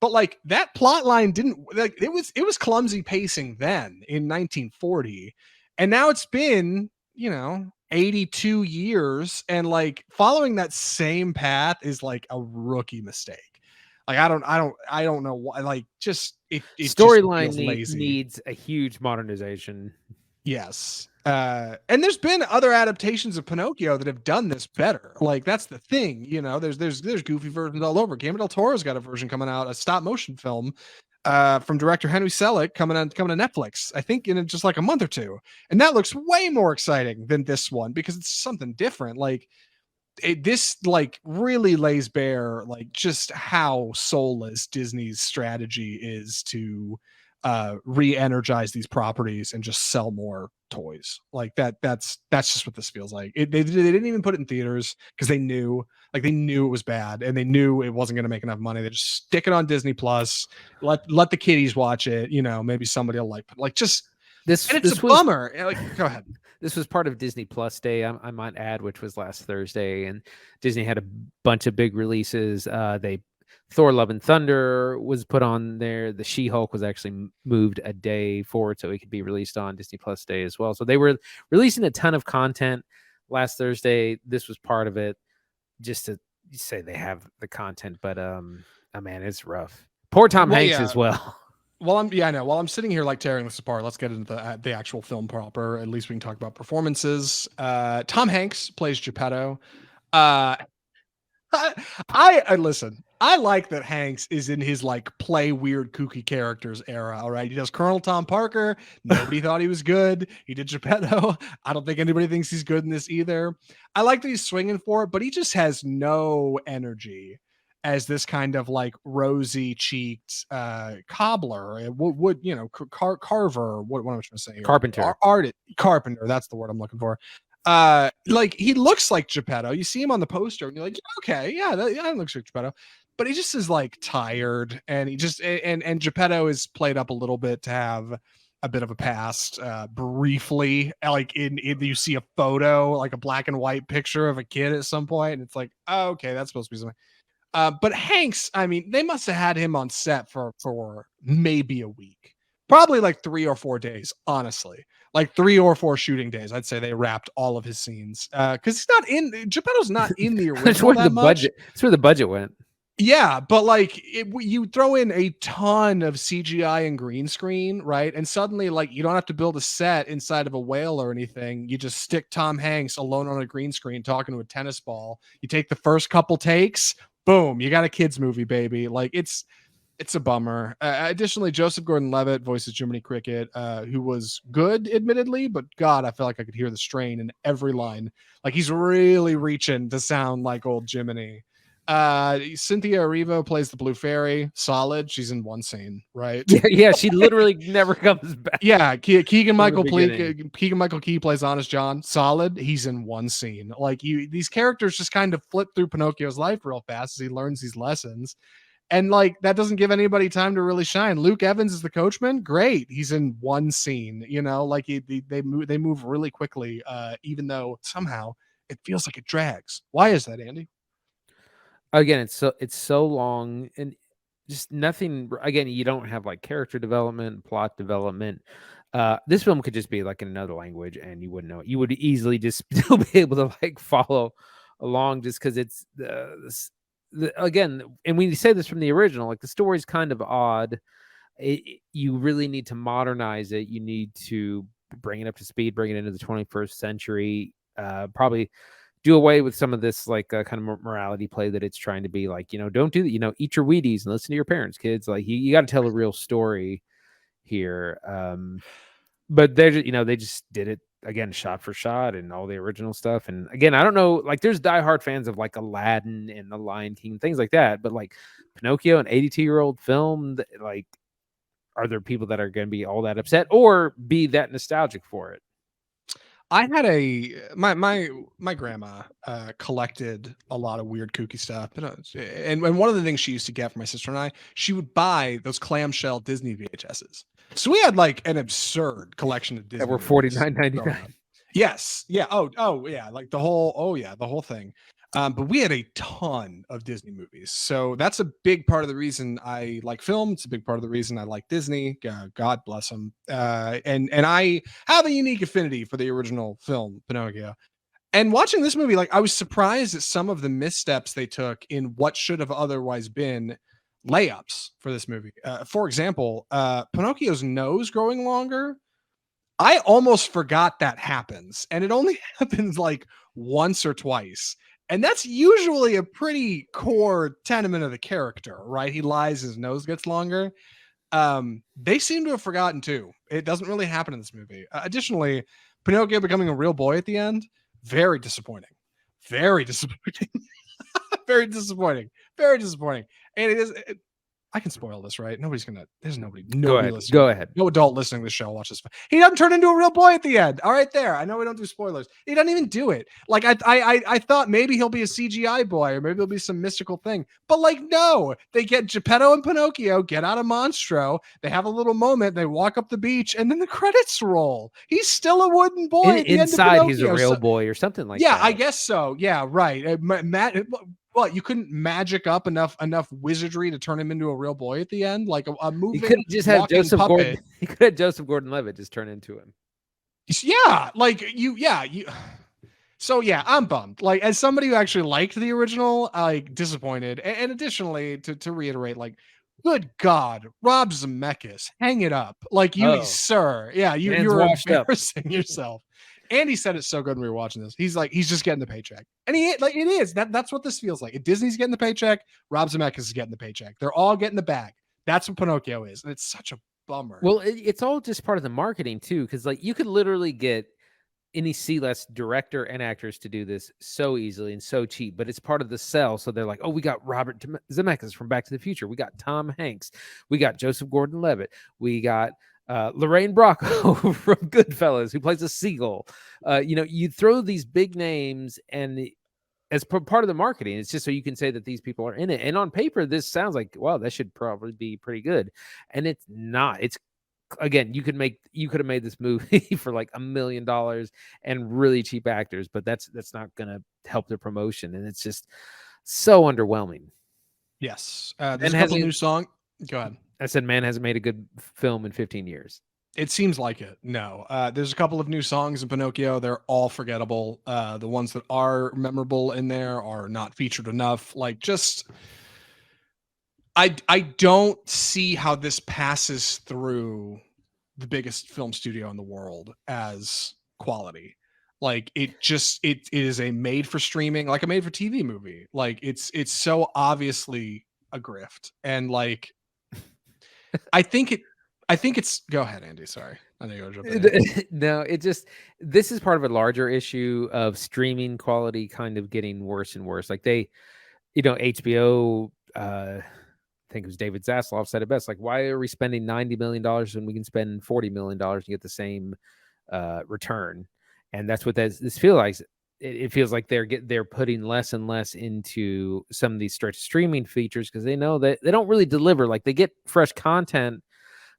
But like that plot line didn't like it was clumsy pacing then in 1940, and now it's been, you know, 82 years, and like following that same path is like a rookie mistake. Like I don't know why. Like just it storyline needs a huge modernization. Yes. And there's been other adaptations of Pinocchio that have done this better. Like that's the thing, you know, there's goofy versions all over. Guillermo del Toro's got a version coming out, a stop motion film from director Henry Selick coming to Netflix, I think in just like a month or two. And that looks way more exciting than this one because it's something different. Like this like really lays bare like just how soulless Disney's strategy is to re-energize these properties and just sell more toys. Like that's just what this feels like. They didn't even put it in theaters because they knew it was bad and they knew it wasn't going to make enough money. They just stick it on Disney Plus, let the kiddies watch it, you know, maybe somebody will like just this. And it's a bummer. Like go ahead. This was part of Disney Plus Day, I might add, which was last Thursday, and Disney had a bunch of big releases. Thor: Love and Thunder was put on there. The She-Hulk was actually moved a day forward so it could be released on Disney Plus Day as well. So they were releasing a ton of content last Thursday. This was part of it, just to say they have the content. But oh man, it's rough. Poor Tom Hanks as well. Well, I know. While I'm sitting here like tearing this apart, let's get into the actual film proper. At least we can talk about performances. Tom Hanks plays Gepetto. I listen. I like that Hanks is in his like play weird kooky characters era. All right, he does Colonel Tom Parker. Nobody thought he was good. He did Gepetto. I don't think anybody thinks he's good in this either. I like that he's swinging for it, but he just has no energy as this kind of like rosy cheeked cobbler. Would you know carver? What am I trying to say? Carpenter. Carpenter. That's the word I'm looking for. Like he looks like Gepetto. You see him on the poster and you're like, okay, yeah, that looks like Gepetto. But he just is like tired, and he just and Gepetto is played up a little bit to have a bit of a past. Briefly, like in you see a photo, like a black and white picture of a kid at some point, and it's like, oh, okay, that's supposed to be something. But Hanks, I mean, they must have had him on set for maybe a week, probably like 3 or 4 days, honestly. Like 3 or 4 shooting days. I'd say they wrapped all of his scenes because he's not in Gepetto's not in the original. That's where the budget went. Yeah, but like you throw in a ton of CGI and green screen, right? And suddenly, like, you don't have to build a set inside of a whale or anything. You just stick Tom Hanks alone on a green screen talking to a tennis ball. You take the first couple takes, boom, you got a kids movie, baby. Like it's a bummer. Additionally, Joseph Gordon-Levitt voices Jiminy Cricket, who was good, admittedly, but God, I feel like I could hear the strain in every line. Like he's really reaching to sound like old Jiminy. Cynthia Erivo plays the Blue Fairy. Solid. She's in one scene, right? Yeah, she literally never comes back. Yeah, Keegan From the Michael beginning. Keegan Michael Key plays Honest John. Solid. He's in one scene. Like these characters just kind of flip through Pinocchio's life real fast as he learns these lessons. And like that doesn't give anybody time to really shine. Luke Evans is the coachman. Great. He's in one scene, you know, like they move really quickly, even though somehow it feels like it drags. Why is that, Andy? Again, it's so long and just nothing. Again, you don't have like character development, plot development. This film could just be like in another language and you wouldn't know it. You would easily just still be able to like follow along just because it's again, and when you say this from the original, like the story's kind of odd. You really need to modernize it. You need to bring it up to speed, bring it into the 21st century. Probably do away with some of this like kind of morality play that it's trying to be like, don't do that, eat your Wheaties and listen to your parents, kids. Like you got to tell a real story here. But they're just, they just did it again, shot for shot and all the original stuff. And again, I don't know, like there's diehard fans of like Aladdin and The Lion King, things like that. But like Pinocchio, an 82-year-old film, like, are there people that are going to be all that upset or be that nostalgic for it? I had my grandma collected a lot of weird kooky stuff, and one of the things she used to get for my sister and I, she would buy those clamshell Disney VHSs. So we had like an absurd collection of Disney That were movies $49.99. growing up. Yes, yeah, oh yeah, like the whole thing. But we had a ton of Disney movies, so that's a big part of the reason I like film. It's a big part of the reason I like Disney. God bless them. And I have a unique affinity for the original film Pinocchio. And watching this movie, like I was surprised at some of the missteps they took in what should have otherwise been layups for this movie. For example, Pinocchio's nose growing longer. I almost forgot that happens, and it only happens like once or twice. And that's usually a pretty core tenement of the character, right? He lies, his nose gets longer. They seem to have forgotten too. It doesn't really happen in this movie. Additionally, Pinocchio becoming a real boy at the end, very disappointing. Very disappointing. Very disappointing. Very disappointing. And I can spoil this, right? There's nobody listening. Go ahead. No adult listening to the show watch this. He doesn't turn into a real boy at the end. All right, there. I know we don't do spoilers. He doesn't even do it. Like I thought maybe he'll be a CGI boy or maybe there'll be some mystical thing. But like, no, they get Gepetto and Pinocchio get out of Monstro. They have a little moment. They walk up the beach and then the credits roll. He's still a wooden boy at the inside. End of he's a real boy or something like that. Yeah, I guess so. Yeah, right. Matt. Well, you couldn't magic up enough wizardry to turn him into a real boy at the end, like a moving. He could just have Joseph puppet. Gordon. He could have Joseph Gordon-Levitt just turn into him. Yeah, like you. So yeah, I'm bummed. Like as somebody who actually liked the original, like disappointed. And additionally, to reiterate, like, good God, Rob Zemeckis, hang it up, like sir. Yeah, you're embarrassing yourself. Andy said it so good when we were watching this. He's like, he's just getting the paycheck. And it is. That's what this feels like. Disney's getting the paycheck, Rob Zemeckis is getting the paycheck. They're all getting the bag. That's what Pinocchio is. And it's such a bummer. Well, it's all just part of the marketing too, because like you could literally get any C-list director and actors to do this so easily and so cheap, but it's part of the sell. So they're like, oh, we got Robert Zemeckis from Back to the Future. We got Tom Hanks. We got Joseph Gordon-Levitt. We got Lorraine Bracco from Goodfellas, who plays a seagull. You throw these big names, and as part of the marketing, it's just so you can say that these people are in it. And on paper, this sounds like, wow, that should probably be pretty good. And it's not. It's again, you could have made this movie for like $1 million and really cheap actors, but that's not going to help the promotion, and it's just so underwhelming. Yes, there's a couple new songs. Go ahead. I said, man hasn't made a good film in 15 years. It seems like it. No, there's a couple of new songs in Pinocchio. They're all forgettable. The ones that are memorable in there are not featured enough. Like, just I don't see how this passes through the biggest film studio in the world as quality. Like it is a made for streaming, like a made for TV movie. Like it's so obviously a grift. And like I think it's go ahead, Andy. Sorry. I know you want to jump in. No, this is part of a larger issue of streaming quality kind of getting worse and worse. Like HBO, I think it was David Zaslav said it best. Like, why are we spending $90 million when we can spend $40 million and get the same return? And that's what this feels like. It feels like they're putting less and less into some of these straight streaming features because they know that they don't really deliver. Like, they get fresh content,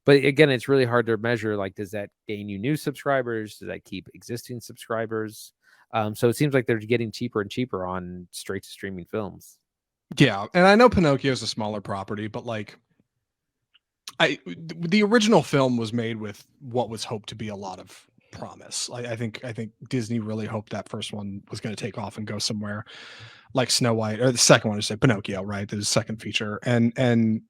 but again, it's really hard to measure. Like, does that gain you new subscribers? Does that keep existing subscribers? So it seems like they're getting cheaper and cheaper on straight to streaming films. Yeah, and I know Pinocchio is a smaller property, but like the original film was made with what was hoped to be a lot of promise. I think Disney really hoped that first one was going to take off and go somewhere like Snow White, or the second one, I say Pinocchio, right? The second feature, and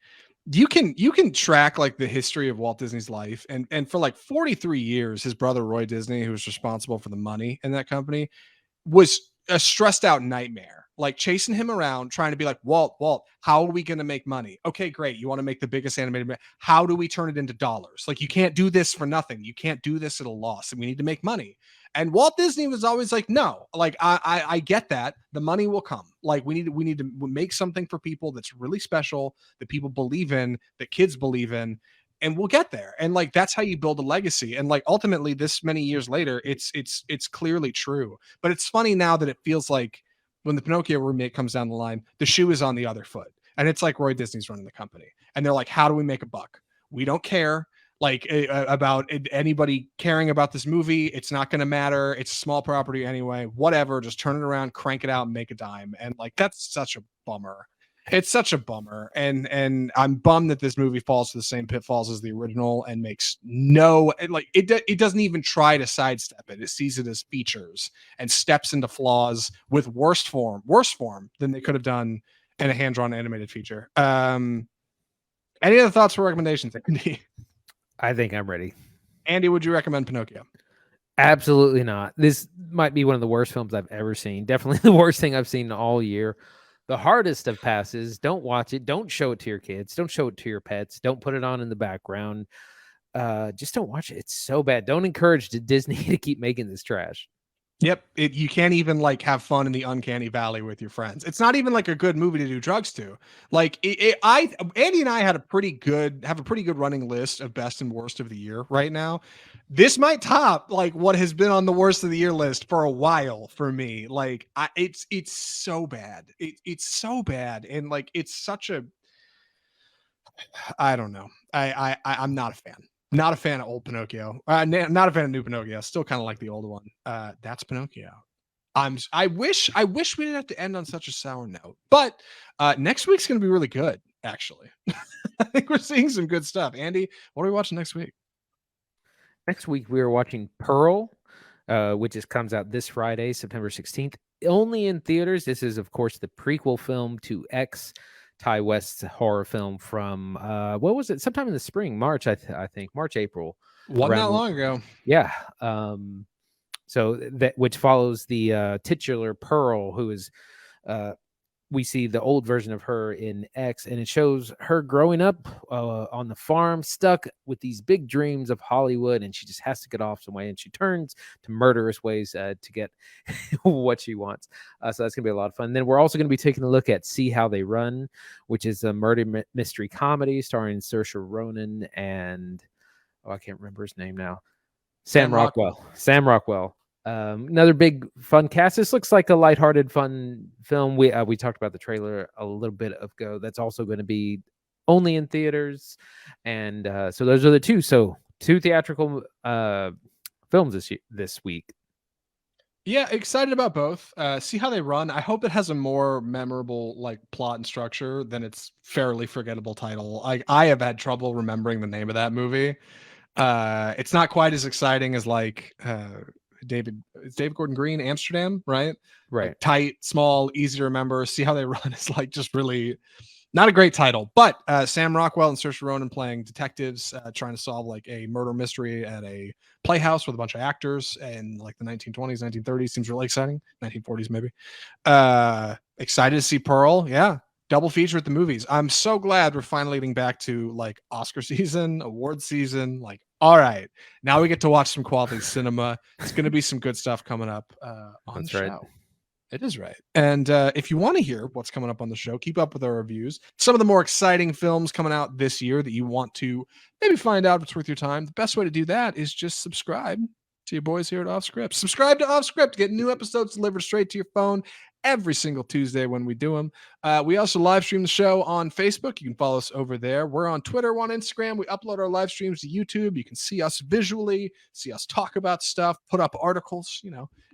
you can track like the history of Walt Disney's life, and for like 43 years, his brother Roy Disney, who was responsible for the money in that company, was a stressed out nightmare, like chasing him around, trying to be like, Walt, how are we going to make money? Okay, great. You want to make the biggest animated, how do we turn it into dollars? Like, you can't do this for nothing. You can't do this at a loss, and we need to make money. And Walt Disney was always like, no, like, I get that. The money will come. Like, we need to make something for people that's really special, that people believe in, that kids believe in, and we'll get there. And like, that's how you build a legacy. And like, ultimately, this many years later, it's clearly true. But it's funny now that it feels like when the Pinocchio remake comes down the line, the shoe is on the other foot, and it's like Roy Disney's running the company, and they're like, how do we make a buck? We don't care like about anybody caring about this movie. It's not going to matter. It's a small property anyway. Whatever, just turn it around, crank it out, and make a dime. And like, that's such a bummer. It's such a bummer, and I'm bummed that this movie falls to the same pitfalls as the original and makes no, like, it doesn't even try to sidestep it. It sees it as features and steps into flaws with worse form than they could have done in a hand-drawn animated feature. Any other thoughts or recommendations, Andy? I think I'm ready. Andy, would you recommend Pinocchio? Absolutely not. This might be one of the worst films I've ever seen. Definitely the worst thing I've seen all year. The hardest of passes. Don't watch it. Don't show it to your kids. Don't show it to your pets. Don't put it on in the background. Just don't watch it. It's so bad. Don't encourage Disney to keep making this trash. Yep. You can't even like have fun in the uncanny valley with your friends. It's not even like a good movie to do drugs to. Like Andy and I have a pretty good running list of best and worst of the year right now. This might top like what has been on the worst of the year list for a while for me. Like it's so bad. It's so bad. And like, it's such a, I don't know. I'm not a fan. Not a fan of old Pinocchio. Not a fan of new Pinocchio. Still kind of like the old one. That's Pinocchio. I wish we didn't have to end on such a sour note. But next week's going to be really good, actually. I think we're seeing some good stuff. Andy, what are we watching next week? Next week, we are watching Pearl, which comes out this Friday, September 16th. Only in theaters. This is, of course, the prequel film to X, Ty West's horror film from, what was it? Sometime in the spring, March, I think. March, April. Wasn't that long ago. Yeah. So which follows the titular Pearl, who is... we see the old version of her in X, and it shows her growing up on the farm, stuck with these big dreams of Hollywood, and she just has to get off some way, and she turns to murderous ways to get what she wants. So that's going to be a lot of fun. Then we're also going to be taking a look at See How They Run, which is a murder mystery comedy starring Saoirse Ronan and, I can't remember his name now, Sam Rockwell. Sam Rockwell. Another big fun cast. This looks like a lighthearted, fun film. We talked about the trailer a little bit ago. That's also going to be only in theaters, and so those are the two. So two theatrical films this week. Yeah, excited about both. See How They Run. I hope it has a more memorable like plot and structure than its fairly forgettable title. I have had trouble remembering the name of that movie. It's not quite as exciting as like David Gordon Green, Amsterdam, right? Right. Like, tight, small, easy to remember. See How They Run is like just really Not a great title, but Sam Rockwell and Saoirse Ronan playing detectives trying to solve like a murder mystery at a playhouse with a bunch of actors in like the 1920s, 1930s. Seems really exciting. 1940s maybe. Excited to see Pearl. Yeah, double feature at the movies. I'm so glad we're finally getting back to like Oscar season, award season. Like, all right, now we get to watch some quality cinema. It's going to be some good stuff coming up on the show. It is right. And if you want to hear what's coming up on the show, keep up with our reviews. Some of the more exciting films coming out this year that you want to maybe find out if it's worth your time. The best way to do that is just subscribe to your boys here at Off Script. Subscribe to Off Script. Get new episodes delivered straight to your phone every single Tuesday when we do them. We also live stream the show on Facebook. You can follow us over there. We're on Twitter, we're on Instagram. We upload our live streams to YouTube. You can see us visually, see us talk about stuff, put up articles,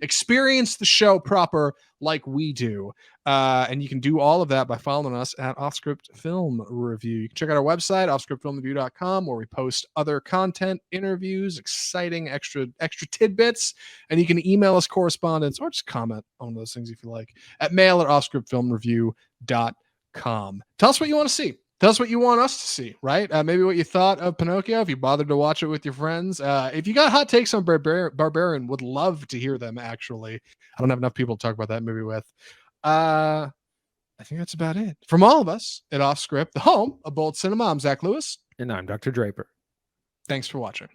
experience the show proper like we do. And you can do all of that by following us at Offscript Film Review. You can check out our website, offscriptfilmreview.com, where we post other content, interviews, exciting extra tidbits. And you can email us correspondence or just comment on those things if you like at mail@offscriptfilmreview.com. Tell us what you want to see. Tell us what you want us to see, right? Maybe what you thought of Pinocchio, if you bothered to watch it with your friends. If you got hot takes on Barbarian, would love to hear them, actually. I don't have enough people to talk about that movie with. I think that's about it. From all of us at Off Script, the home of Bold Cinema, I'm Zach Lewis. And I'm Dr. Draper. Thanks for watching.